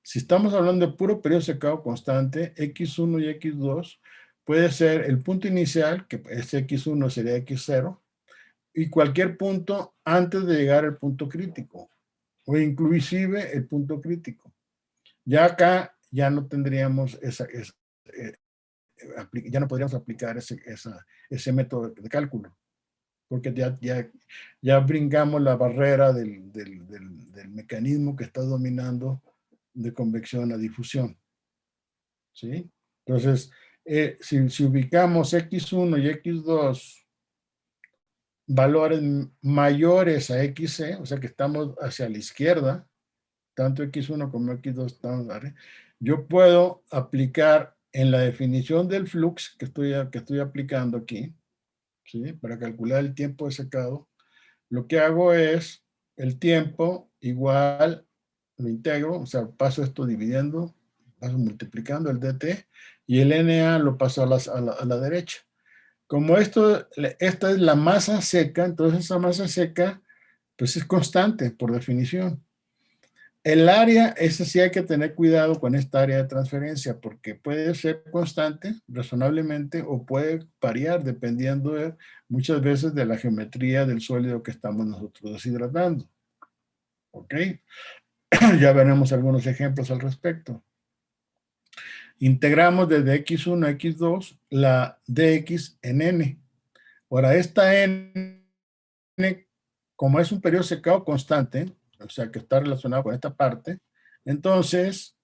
Si estamos hablando de puro periodo secado constante, X1 y X2 puede ser el punto inicial, que es X1 sería X0, y cualquier punto antes de llegar al punto crítico, o inclusive el punto crítico. Ya acá ya no tendríamos ya no podríamos aplicar ese método de cálculo, porque ya brincamos la barrera del mecanismo que está dominando de convección a difusión. ¿Sí? Entonces, si ubicamos X1 y X2 valores mayores a XC, o sea que estamos hacia la izquierda, tanto X1 como X2 están, ¿vale? Yo puedo aplicar en la definición del flux que estoy aplicando aquí, ¿sí? Para calcular el tiempo de secado, lo que hago es el tiempo igual, lo integro, o sea, paso esto dividiendo, paso multiplicando el dt, y el NA lo paso a la derecha. Como esta es la masa seca, entonces esa masa seca pues es constante por definición. El área, ese sí hay que tener cuidado con esta área de transferencia porque puede ser constante razonablemente o puede variar dependiendo muchas veces de la geometría del sólido que estamos nosotros deshidratando. ¿Ok? Ya veremos algunos ejemplos al respecto. Integramos desde X1 a X2 la dx en n. Ahora, esta n, como es un periodo secado constante, o sea, que está relacionado con esta parte, entonces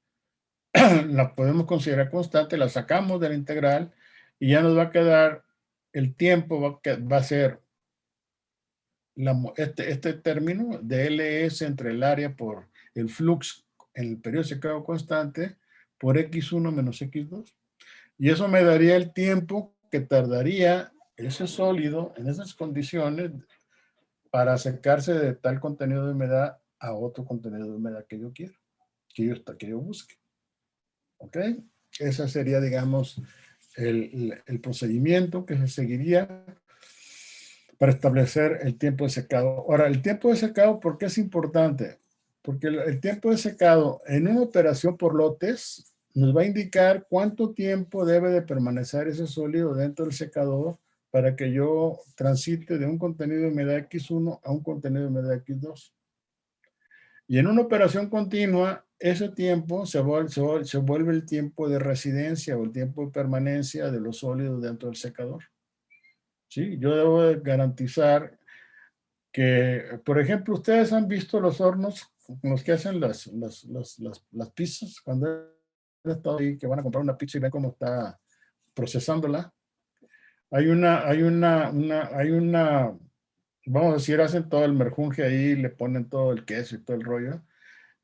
la podemos considerar constante, la sacamos de la integral y ya nos va a quedar el tiempo, va a ser este término de LS entre el área por el flux en el periodo secado constante por X1 menos X2. Y eso me daría el tiempo que tardaría ese sólido en esas condiciones para secarse de tal contenido de humedad a otro contenido de humedad que yo quiero, que yo busque. ¿Ok? Ese sería, digamos, el procedimiento que se seguiría para establecer el tiempo de secado. Ahora, el tiempo de secado, ¿por qué es importante? Porque el tiempo de secado en una operación por lotes nos va a indicar cuánto tiempo debe de permanecer ese sólido dentro del secador para que yo transite de un contenido de humedad X1 a un contenido de humedad X2. Y en una operación continua, ese tiempo se vuelve el tiempo de residencia o el tiempo de permanencia de los sólidos dentro del secador. ¿Sí? Yo debo de garantizar que, por ejemplo, ustedes han visto los hornos con los que hacen las pizzas, cuando han estado ahí, que van a comprar una pizza y ven cómo está procesándola. Hay una, vamos a decir, hacen todo el merjunje ahí, le ponen todo el queso y todo el rollo,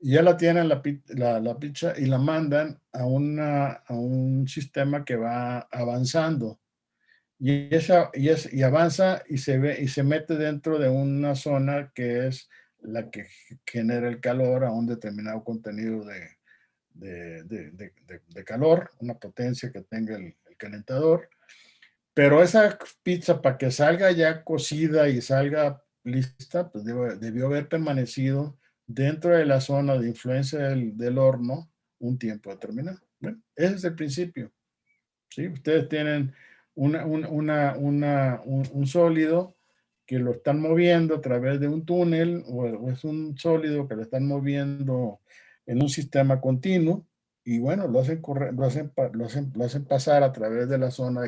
y ya la tienen la pizza y la mandan a un sistema que va avanzando. Y avanza y se mete dentro de una zona que es la que genera el calor a un determinado contenido de calor, una potencia que tenga el calentador. Pero esa pizza, para que salga ya cocida y salga lista, pues debió haber permanecido dentro de la zona de influencia del horno un tiempo determinado. Bueno, ese es el principio. ¿Sí? Ustedes tienen un sólido que lo están moviendo a través de un túnel o es un sólido que lo están moviendo en un sistema continuo y bueno, lo hacen pasar a través de la zona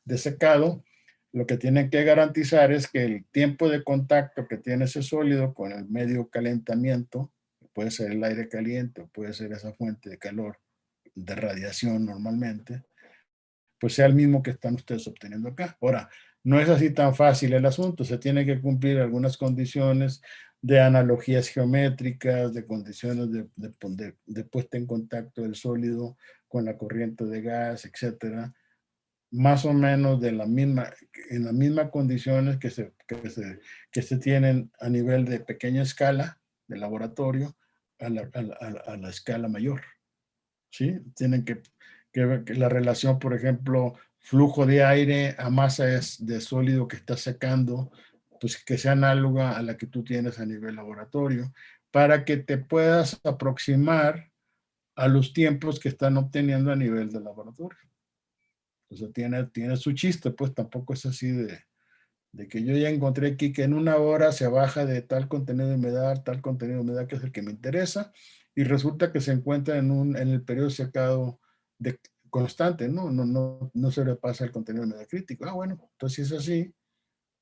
de secado. Lo que tienen que garantizar es que el tiempo de contacto que tiene ese sólido con el medio calentamiento, puede ser el aire caliente o puede ser esa fuente de calor de radiación normalmente, pues sea el mismo que están ustedes obteniendo acá. Ahora, no es así tan fácil el asunto, se tiene que cumplir algunas condiciones de analogías geométricas, de condiciones de puesta en contacto del sólido con la corriente de gas, etcétera, más o menos en las mismas condiciones que se tienen a nivel de pequeña escala de laboratorio a la escala mayor. ¿Sí? Tienen que la relación, por ejemplo, flujo de aire a masa de sólido que está secando, pues que sea análoga a la que tú tienes a nivel laboratorio, para que te puedas aproximar a los tiempos que están obteniendo a nivel de laboratorio. O sea, tiene su chiste, pues tampoco es así de que yo ya encontré aquí que en una hora se baja de tal contenido de humedad, tal contenido de humedad que es el que me interesa, y resulta que se encuentra en el periodo secado de, constante, ¿no? No sobrepasa el contenido de humedad crítico. Ah, bueno, entonces si es así,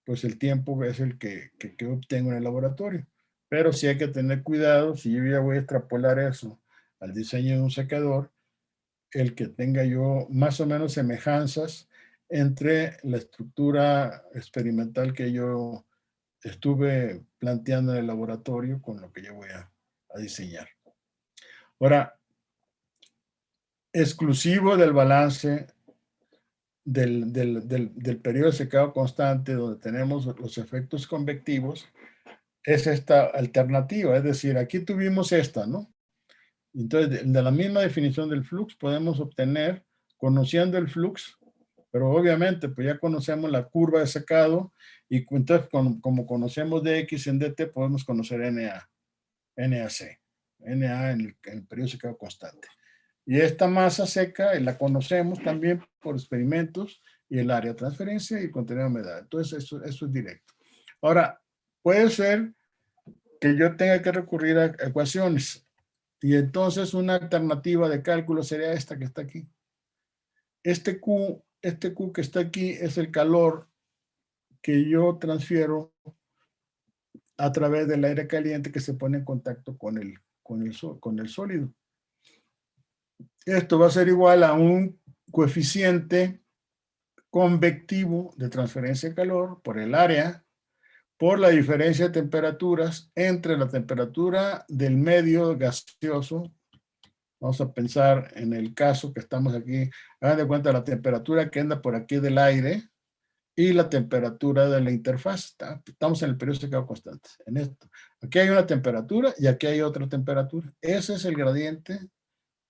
pues el tiempo es el que obtengo en el laboratorio. Pero sí hay que tener cuidado, si yo ya voy a extrapolar eso al diseño de un secador, el que tenga yo más o menos semejanzas entre la estructura experimental que yo estuve planteando en el laboratorio con lo que yo voy a diseñar. Ahora, exclusivo del balance del periodo de secado constante, donde tenemos los efectos convectivos, es esta alternativa. Es decir, aquí tuvimos esta, ¿no? Entonces, de la misma definición del flux podemos obtener, conociendo el flux, pero obviamente pues ya conocemos la curva de secado y entonces como conocemos dx en dt podemos conocer NAC, NA en el periodo de secado constante. Y esta masa seca la conocemos también por experimentos y el área de transferencia y el contenido de humedad. Entonces eso es directo. Ahora, puede ser que yo tenga que recurrir a ecuaciones. Y entonces una alternativa de cálculo sería esta que está aquí. Este Q que está aquí es el calor que yo transfiero a través del aire caliente que se pone en contacto con el sólido. Esto va a ser igual a un coeficiente convectivo de transferencia de calor por el área, por la diferencia de temperaturas entre la temperatura del medio gaseoso. Vamos a pensar en el caso que estamos aquí. Hagan de cuenta la temperatura que anda por aquí del aire y la temperatura de la interfaz. Estamos en el periodo de secado constante. En esto. Aquí hay una temperatura y aquí hay otra temperatura. Ese es el gradiente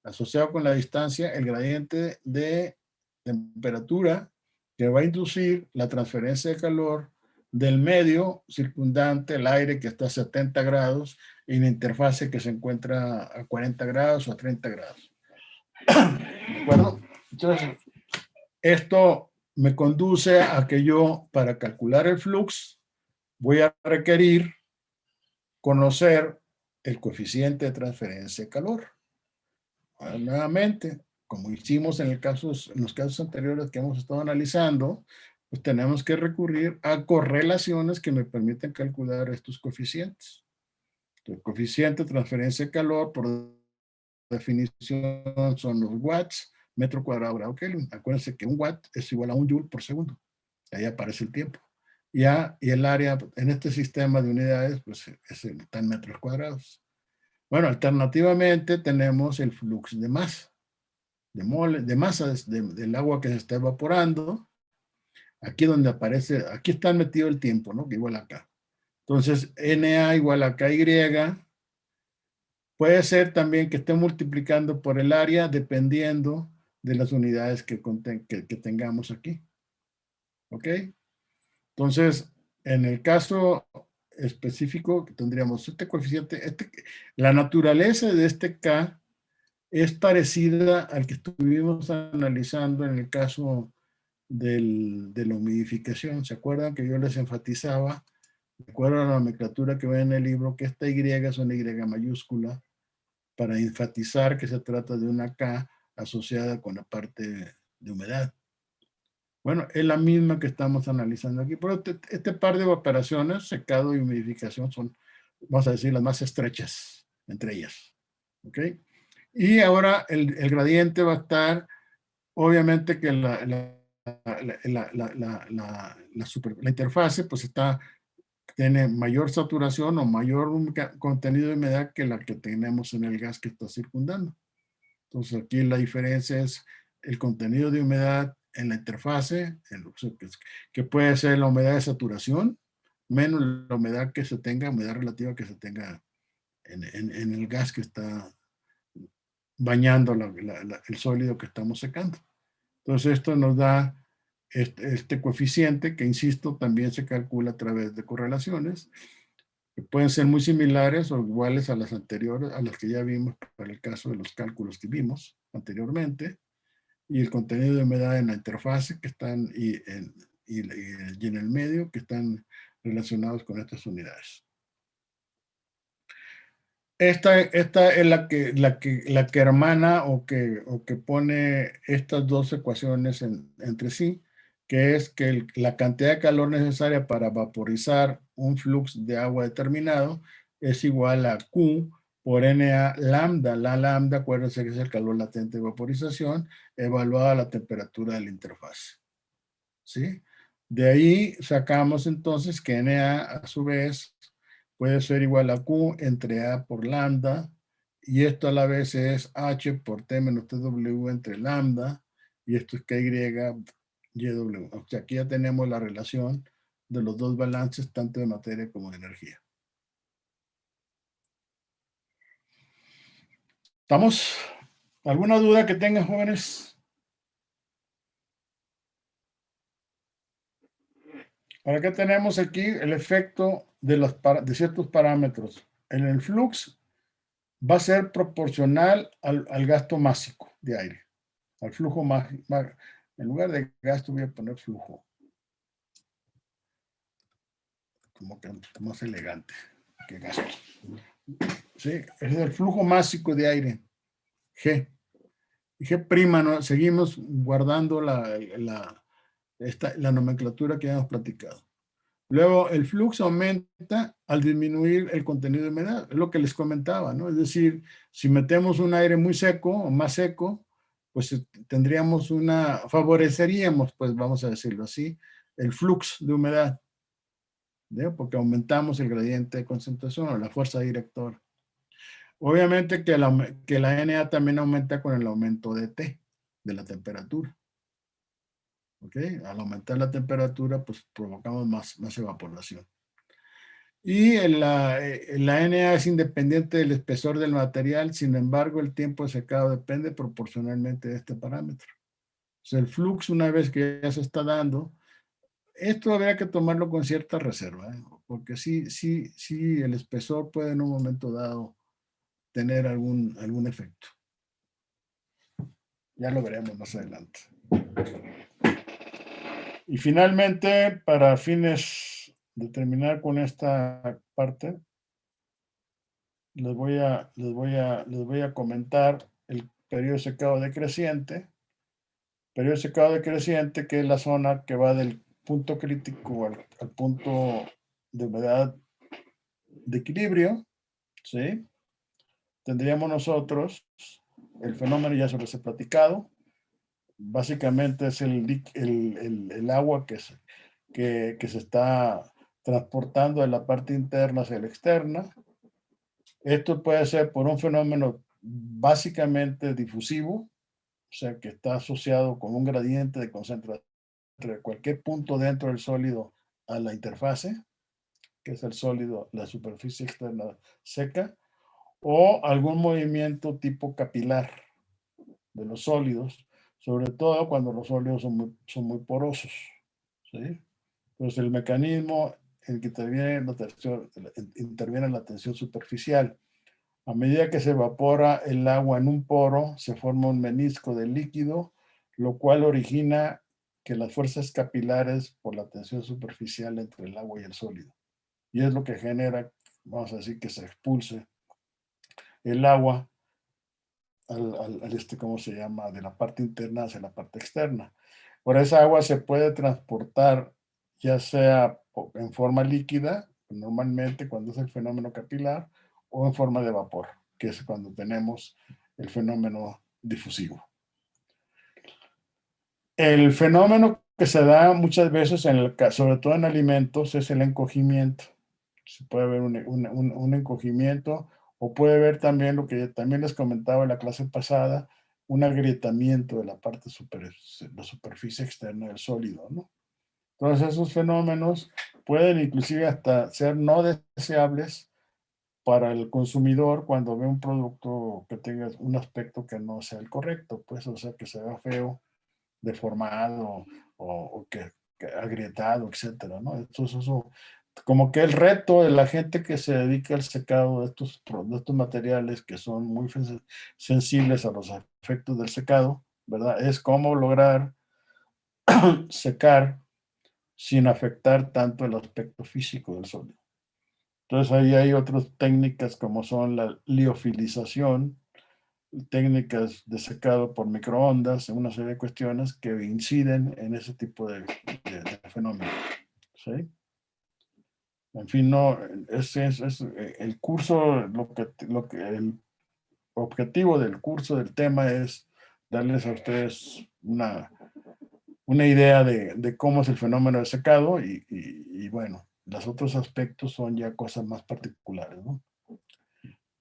asociado con la distancia, el gradiente de temperatura que va a inducir la transferencia de calor del medio circundante, el aire que está a 70 grados, y la interfase que se encuentra a 40 grados o a 30 grados. ¿De acuerdo? Entonces, esto me conduce a que yo, para calcular el flux, voy a requerir conocer el coeficiente de transferencia de calor. Ahora, nuevamente, como hicimos en los casos anteriores que hemos estado analizando, pues tenemos que recurrir a correlaciones que me permiten calcular estos coeficientes. El coeficiente de transferencia de calor, por definición, son los watts, metro cuadrado, grado Kelvin. Acuérdense que un watt es igual a un joule por segundo. Ahí aparece el tiempo. Y el área en este sistema de unidades, pues está en metros cuadrados. Bueno, alternativamente tenemos el flux de masa, de masa del agua que se está evaporando. Aquí donde aparece, aquí está metido el tiempo, ¿no? Que igual acá. Entonces, NA igual a KY. Puede ser también que esté multiplicando por el área dependiendo de las unidades que tengamos aquí. ¿Ok? Entonces, en el caso específico, tendríamos este coeficiente, la naturaleza de este K es parecida al que estuvimos analizando en el caso de la humidificación. ¿Se acuerdan que yo les enfatizaba, de acuerdo a la nomenclatura que ven en el libro, que esta Y es una Y mayúscula para enfatizar que se trata de una K asociada con la parte de humedad? Bueno, es la misma que estamos analizando aquí. Pero este par de operaciones, secado y humidificación, son, vamos a decir, las más estrechas entre ellas. ¿Ok? Y ahora el gradiente va a estar, obviamente que la interfase pues tiene mayor saturación o mayor contenido de humedad que la que tenemos en el gas que está circundando. Entonces aquí la diferencia es el contenido de humedad en la interfase, que puede ser la humedad de saturación, menos la humedad que se tenga, humedad relativa que se tenga en el gas que está bañando el sólido que estamos secando. Entonces esto nos da este coeficiente que, insisto, también se calcula a través de correlaciones, que pueden ser muy similares o iguales a las anteriores, a las que ya vimos para el caso de los cálculos que vimos anteriormente, y el contenido de humedad en la interfase que están y en el medio que están relacionados con estas unidades. Esta es la que hermana o que pone estas dos ecuaciones entre sí, que es que la cantidad de calor necesaria para vaporizar un flux de agua determinado es igual a Q por NA lambda. La lambda, acuérdense que es el calor latente de vaporización, evaluada a la temperatura de la interfase. ¿Sí? De ahí sacamos entonces que NA a su vez puede ser igual a Q entre A por lambda, y esto a la vez es H por T menos TW entre lambda, y esto es KY YW. O sea, aquí ya tenemos la relación de los dos balances, tanto de materia como de energía. ¿Estamos? ¿Alguna duda que tengan, jóvenes? Ahora que tenemos aquí el efecto de ciertos parámetros. En el flux va a ser proporcional al gasto másico de aire, al flujo en lugar de gasto voy a poner flujo. Como que más elegante que gasto. ¿Sí? Es el flujo másico de aire, G. Y G', ¿no? Seguimos guardando la nomenclatura que habíamos platicado. Luego, el flujo aumenta al disminuir el contenido de humedad, es lo que les comentaba, ¿no? Es decir, si metemos un aire muy seco o más seco, pues tendríamos favoreceríamos, pues vamos a decirlo así, el flujo de humedad, ¿no? Porque aumentamos el gradiente de concentración o la fuerza directora. Obviamente que la NA también aumenta con el aumento de T, de la temperatura. ¿Ok? Al aumentar la temperatura, pues provocamos más evaporación. Y la NA es independiente del espesor del material, sin embargo, el tiempo de secado depende proporcionalmente de este parámetro. O sea, el flux, una vez que ya se está dando, esto habría que tomarlo con cierta reserva, ¿eh? Porque sí, el espesor puede en un momento dado tener algún efecto. Ya lo veremos más adelante. Y finalmente, para fines de terminar con esta parte, les voy a comentar el periodo de secado decreciente. Periodo de secado decreciente, que es la zona que va del punto crítico al punto de humedad de equilibrio, ¿sí? Tendríamos nosotros el fenómeno, ya se los he platicado. Básicamente es el agua que se está transportando de la parte interna hacia la externa. Esto puede ser por un fenómeno básicamente difusivo, o sea, que está asociado con un gradiente de concentración entre cualquier punto dentro del sólido a la interfase, que es el sólido, la superficie externa seca, o algún movimiento tipo capilar de los sólidos, sobre todo cuando los sólidos son muy porosos, ¿sí? Entonces el mecanismo en que interviene la tensión superficial. A medida que se evapora el agua en un poro, se forma un menisco de líquido, lo cual origina que las fuerzas capilares por la tensión superficial entre el agua y el sólido. Y es lo que genera, vamos a decir, que se expulse el agua ¿cómo se llama? De la parte interna hacia la parte externa. Por esa agua se puede transportar ya sea en forma líquida, normalmente cuando es el fenómeno capilar, o en forma de vapor, que es cuando tenemos el fenómeno difusivo. El fenómeno que se da muchas veces, sobre todo en alimentos, es el encogimiento. Se puede ver un encogimiento, o puede ver también lo que también les comentaba en la clase pasada, un agrietamiento de la parte la superficie externa del sólido, ¿no? Entonces esos fenómenos pueden inclusive hasta ser no deseables para el consumidor cuando ve un producto que tenga un aspecto que no sea el correcto, pues, o sea, que se vea feo, deformado o que agrietado, etcétera, ¿no? Entonces eso, como que el reto de la gente que se dedica al secado de estos materiales que son muy sensibles a los efectos del secado, ¿verdad? Es cómo lograr secar sin afectar tanto el aspecto físico del sólido. Entonces ahí hay otras técnicas como son la liofilización, técnicas de secado por microondas, una serie de cuestiones que inciden en ese tipo de fenómenos. ¿Sí? En fin, no, es el curso, el objetivo del curso, del tema es darles a ustedes una idea de cómo es el fenómeno del secado y bueno, los otros aspectos son ya cosas más particulares, ¿no?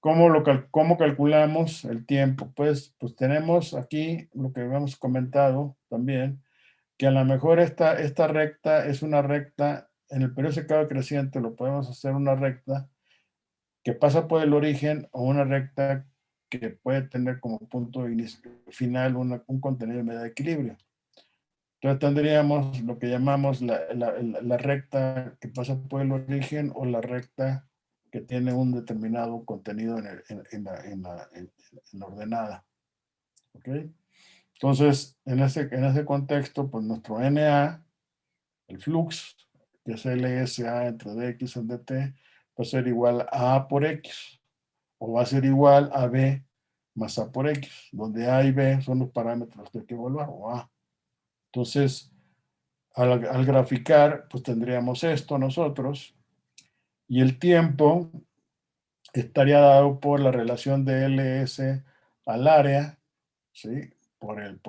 ¿Cómo calculamos el tiempo? Pues tenemos aquí lo que habíamos comentado también, que a lo mejor esta recta es una recta, en el periodo de secado creciente lo podemos hacer una recta que pasa por el origen o una recta que puede tener como punto final un contenido de medida de equilibrio. Entonces tendríamos lo que llamamos la recta que pasa por el origen o la recta que tiene un determinado contenido en la ordenada. ¿Ok? Entonces, en ese contexto, pues nuestro NA, el flux, que es LSA entre dx en dt, va a ser igual a A por X, o va a ser igual a B más A por X, donde A y B son los parámetros que hay que evaluar, o A. Entonces, al graficar, pues tendríamos esto nosotros, y el tiempo estaría dado por la relación de LS al área, ¿sí? Por el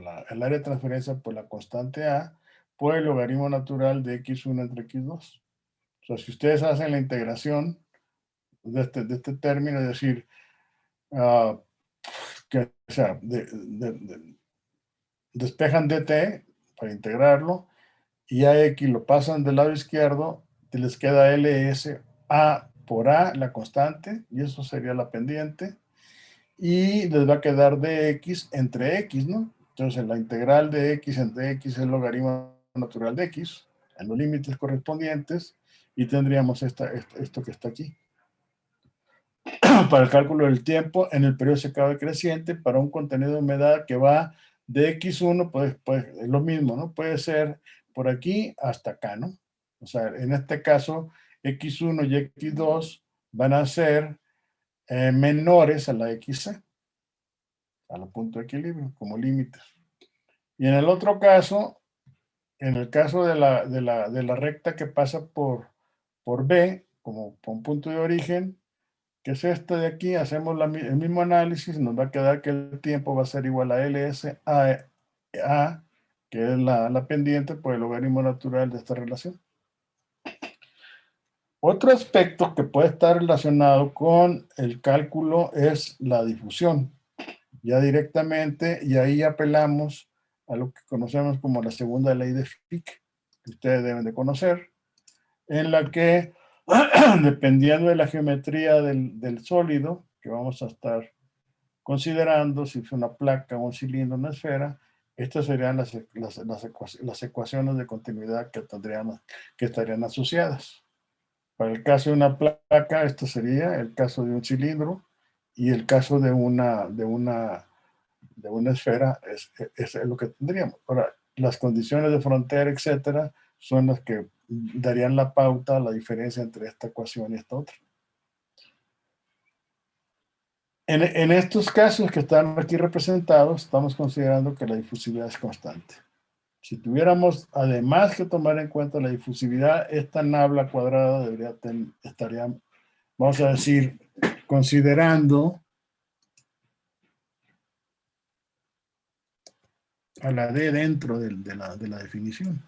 área de transferencia por la constante A, por el logaritmo natural de x1 entre x2. O sea, si ustedes hacen la integración de este término, es decir, despejan dt para integrarlo, y a x lo pasan del lado izquierdo, y les queda ls a por a, la constante, y eso sería la pendiente, y les va a quedar dx entre x, ¿no? Entonces la integral de x entre x es el logaritmo natural de x, en los límites correspondientes, y tendríamos esto que está aquí. Para el cálculo del tiempo en el periodo de secado decreciente, para un contenido de humedad que va de x1, pues es lo mismo, ¿no? Puede ser por aquí hasta acá, ¿no? O sea, en este caso, x1 y x2 van a ser menores a la xc, a la punto de equilibrio, como límites. Y en el otro caso, en el caso de la recta que pasa por B, como un punto de origen, que es este de aquí, hacemos el mismo análisis, nos va a quedar que el tiempo va a ser igual a LS a que es la pendiente por el logaritmo natural de esta relación. Otro aspecto que puede estar relacionado con el cálculo es la difusión. Ya directamente, y ahí apelamos a lo que conocemos como la segunda ley de Fick, que ustedes deben de conocer, en la que dependiendo de la geometría del sólido que vamos a estar considerando, si es una placa, un cilindro, una esfera, estas serían las ecuaciones de continuidad que estarían asociadas. Para el caso de una placa, esto sería el caso de un cilindro, y el caso de una esfera es lo que tendríamos. Ahora, las condiciones de frontera, etcétera, son las que darían la pauta, la diferencia entre esta ecuación y esta otra. En estos casos que están aquí representados, estamos considerando que la difusividad es constante. Si tuviéramos además que tomar en cuenta la difusividad, esta nabla cuadrada estaría, vamos a decir, considerando a la D dentro de la definición.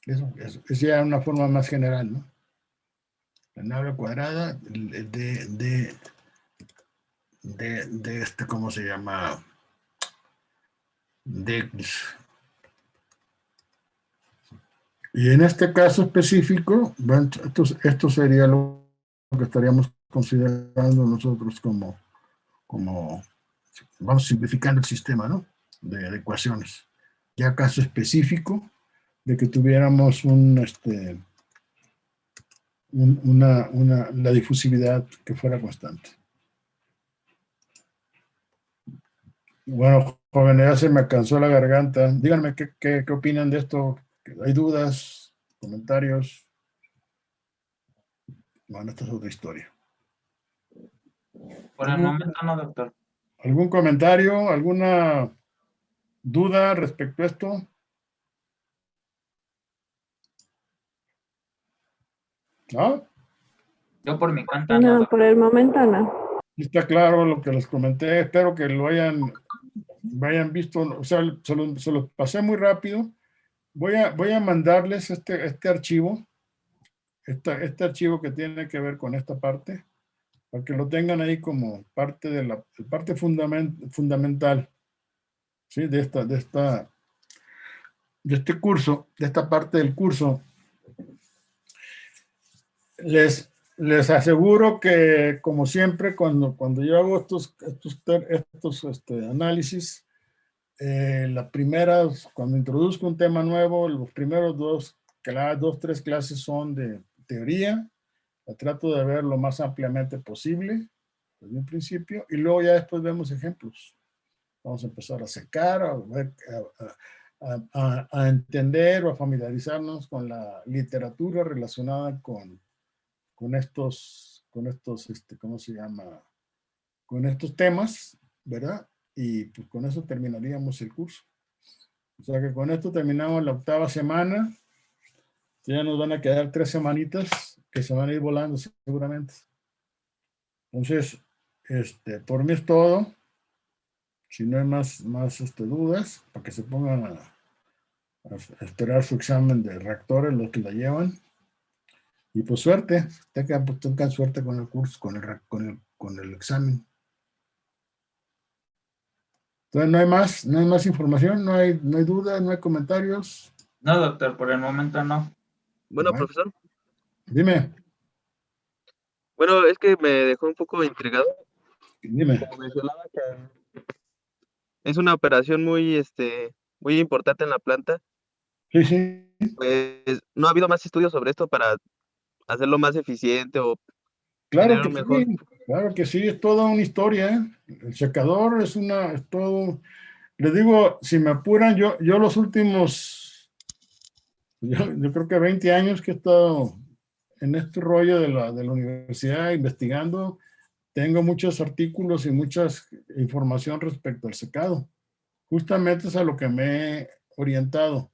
Eso es ya una forma más general, ¿no? La nabla cuadrada de ¿cómo se llama? De X. Y en este caso específico, bueno, esto sería lo que estaríamos considerando nosotros como vamos simplificando el sistema, ¿no? De ecuaciones. Ya caso específico de que tuviéramos la difusividad que fuera constante. Bueno, jóvenes, ya se me cansó la garganta. Díganme qué opinan de esto. ¿Hay dudas, comentarios? Bueno, esta es otra historia. Por el momento no, doctor. ¿Algún comentario, alguna duda respecto a esto? ¿No? Yo por mi cuenta no, No, doctor. por el momento no. Está claro lo que les comenté. Espero que lo hayan visto. O sea, se los pasé muy rápido. Voy a mandarles este archivo, este archivo que tiene que ver con esta parte, para que lo tengan ahí como parte de la parte fundamental, ¿sí? de este curso, de esta parte del curso. Les aseguro que, como siempre, cuando yo hago estos análisis, la primera, cuando introduzco un tema nuevo, los primeros dos, tres clases son de teoría. La trato de ver lo más ampliamente posible desde un principio, y luego ya después vemos ejemplos. Vamos a empezar a secar, a entender o a familiarizarnos con la literatura relacionada con estos, ¿cómo se llama? Con estos temas, ¿verdad? Y pues con eso terminaríamos el curso. O sea que con esto terminamos la 8ª semana. Ya nos van a quedar 3 semanitas que se van a ir volando seguramente. Entonces, por mí es todo. Si no hay más dudas, para que se pongan a esperar su examen de reactores, los que la llevan. Y pues suerte, tengan suerte con el curso, con el examen. Entonces no hay más información, no hay duda, no hay comentarios. No, doctor, por el momento no. Bueno, Bueno. profesor. Dime. Bueno, es que me dejó un poco intrigado. Dime. Como mencionaba que es una operación muy importante en la planta. Sí, sí. Pues, ¿no ha habido más estudios sobre esto para hacerlo más eficiente o Claro tener que un mejor? sí, claro que sí, es toda una historia, ¿eh? El secador es todo. Les digo, si me apuran, yo los últimos, yo creo que 20 años que he estado en este rollo de la universidad investigando, tengo muchos artículos y mucha información respecto al secado. Justamente es a lo que me he orientado.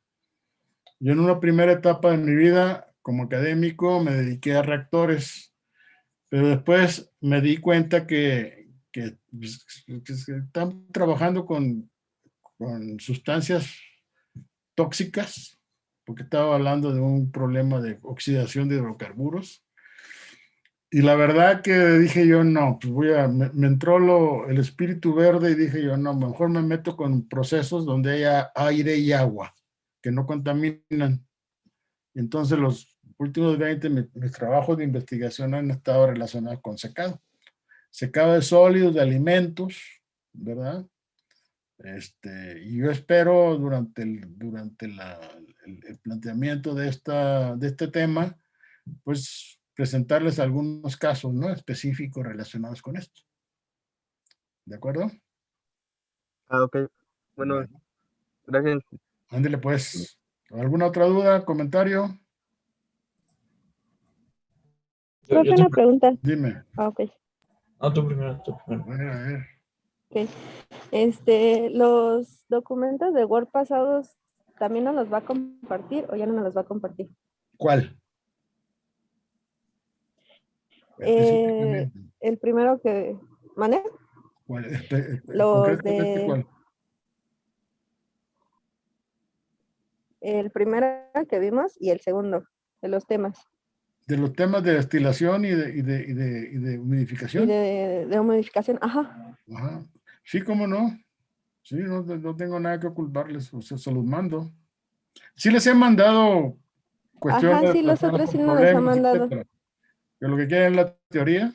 Yo en una primera etapa de mi vida como académico me dediqué a reactores, pero después me di cuenta que están trabajando con sustancias tóxicas, porque estaba hablando de un problema de oxidación de hidrocarburos. Y la verdad que dije yo, no, pues me entró el espíritu verde y dije yo, no, mejor me meto con procesos donde haya aire y agua, que no contaminan. Y entonces los últimos 20, mis trabajos de investigación han estado relacionados con secado. Secado de sólidos, de alimentos, ¿verdad? Y yo espero durante el planteamiento de este tema, pues presentarles algunos casos, ¿no? Específicos relacionados con esto. ¿De acuerdo? Ah, ok. Bueno, gracias. Ándele pues. ¿Alguna otra duda, comentario? Profe, una pregunta. Dime. Ah, ok. Tú primero, tú primero. Bueno, a ver. Ok. Los documentos de Word pasados, ¿también nos los va a compartir o ya no nos los va a compartir? ¿Cuál? Específicamente. El primero que mandé, ¿Cuál? los Concretamente, de ¿cuál? el primero que vimos y el segundo, de los temas. De los temas de destilación y de Y humidificación. de humidificación, ajá. Ajá. Sí, cómo no. Sí, no tengo nada que ocultarles, o sea, se los mando. Sí les he mandado cuestiones Ajá, sí, los relacionadas otros con sí nos los ha problemas, mandado. etcétera. Pero lo que quieren es la teoría.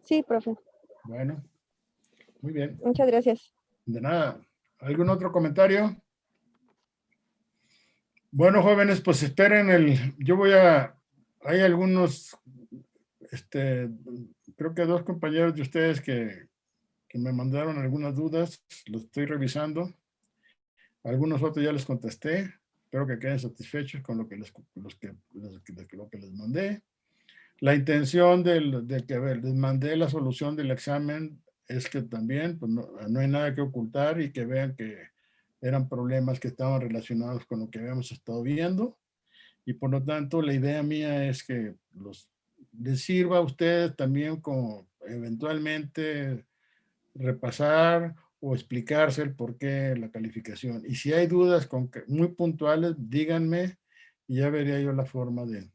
Sí, profe. Bueno, muy bien. Muchas gracias. De nada. ¿Algún otro comentario? Bueno, jóvenes, pues esperen hay algunos, creo que 2 compañeros de ustedes que me mandaron algunas dudas, los estoy revisando. Algunos otros ya les contesté, Espero que queden satisfechos con lo que les mandé. La intención de que les mandé la solución del examen es que también pues no hay nada que ocultar y que vean que eran problemas que estaban relacionados con lo que habíamos estado viendo. Y por lo tanto, la idea mía es que les sirva a ustedes también como eventualmente repasar o explicarse el por qué la calificación. Y si hay dudas muy puntuales, díganme y ya vería yo la forma de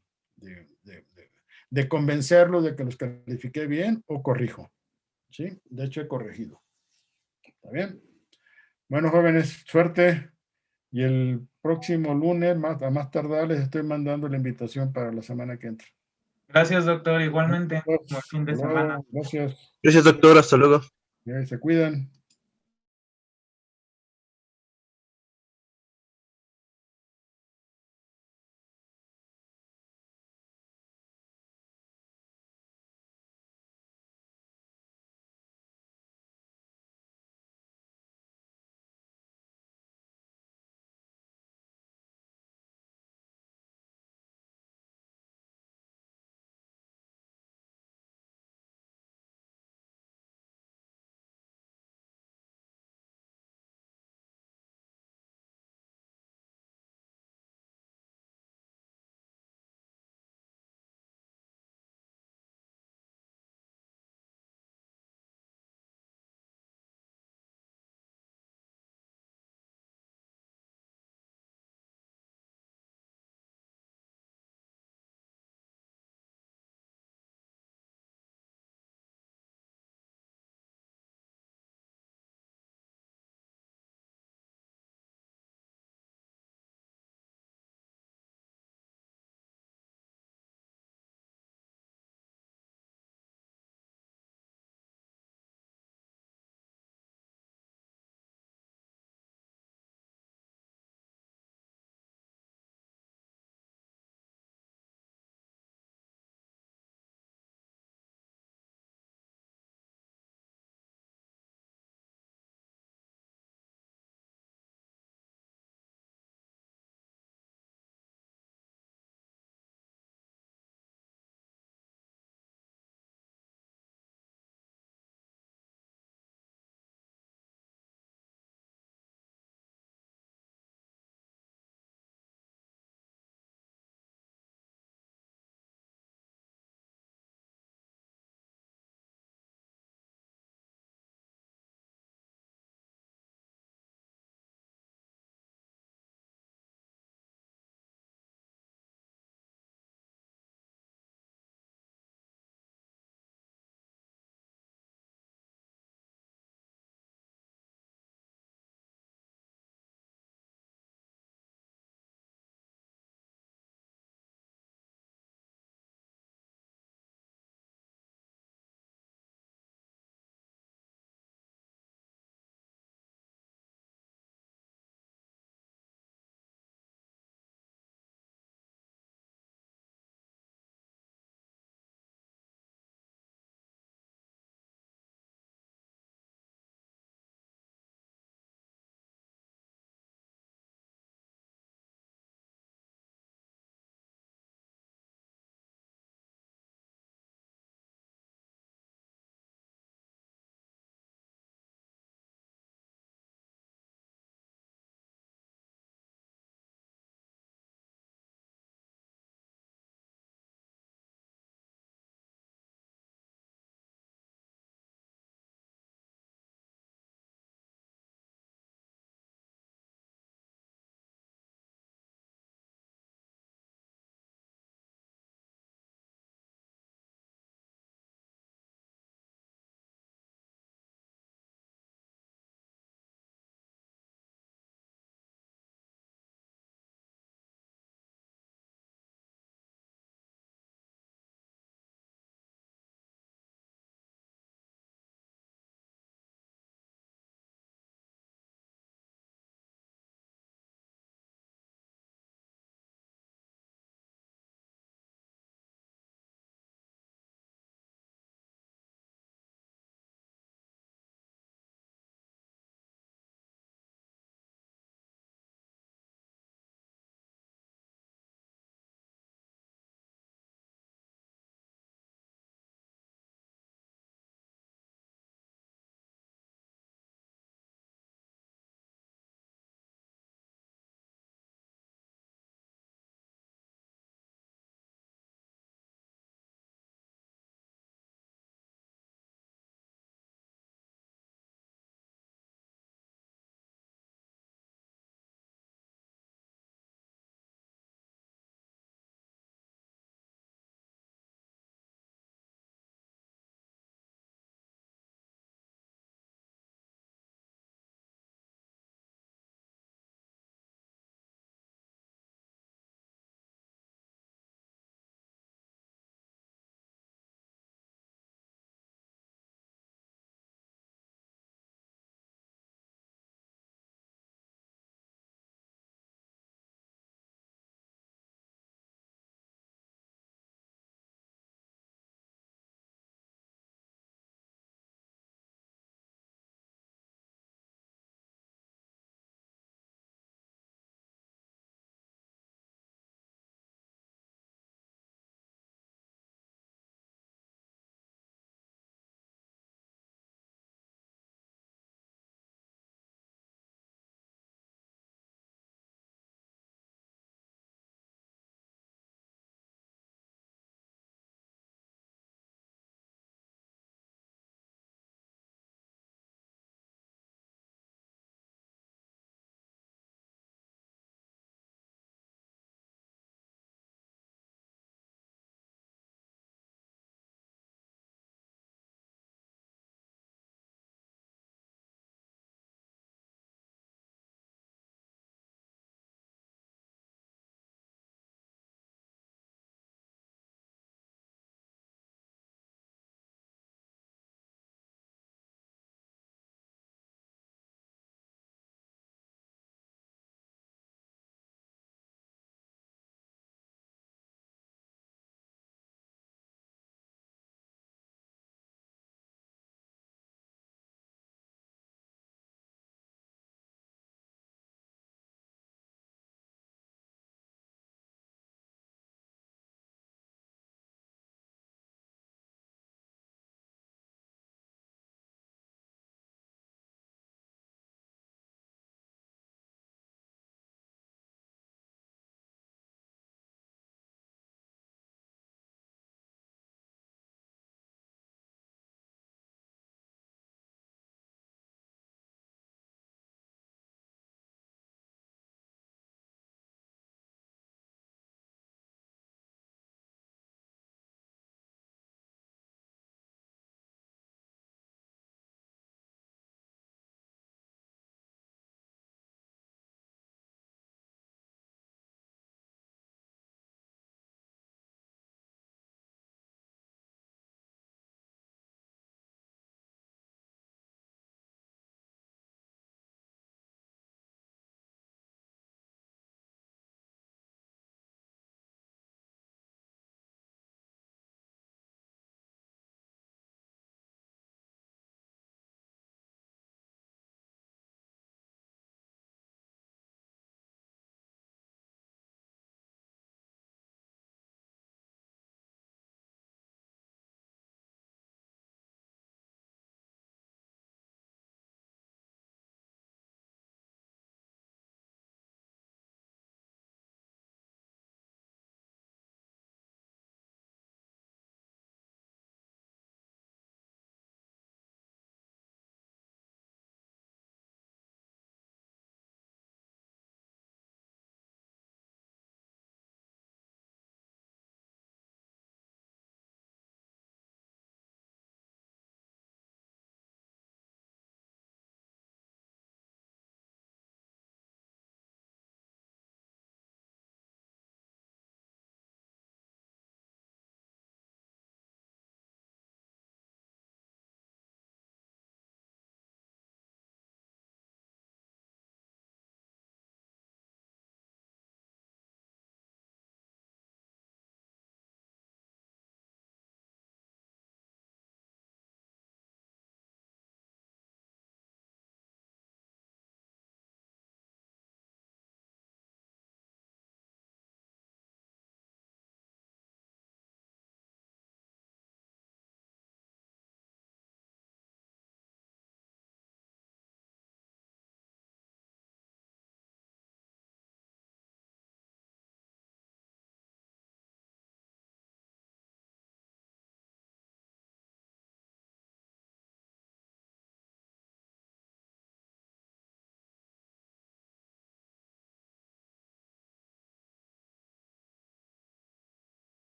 convencerlos de que los califiqué bien o corrijo. ¿Sí? De hecho, he corregido. ¿Está bien? Bueno, jóvenes, suerte. Y el próximo lunes, a más tardar, les estoy mandando la invitación para la semana que entra. Gracias, doctor. Igualmente. Buen fin de Hasta luego. semana. Gracias. Gracias, doctor. Hasta luego. Se cuidan.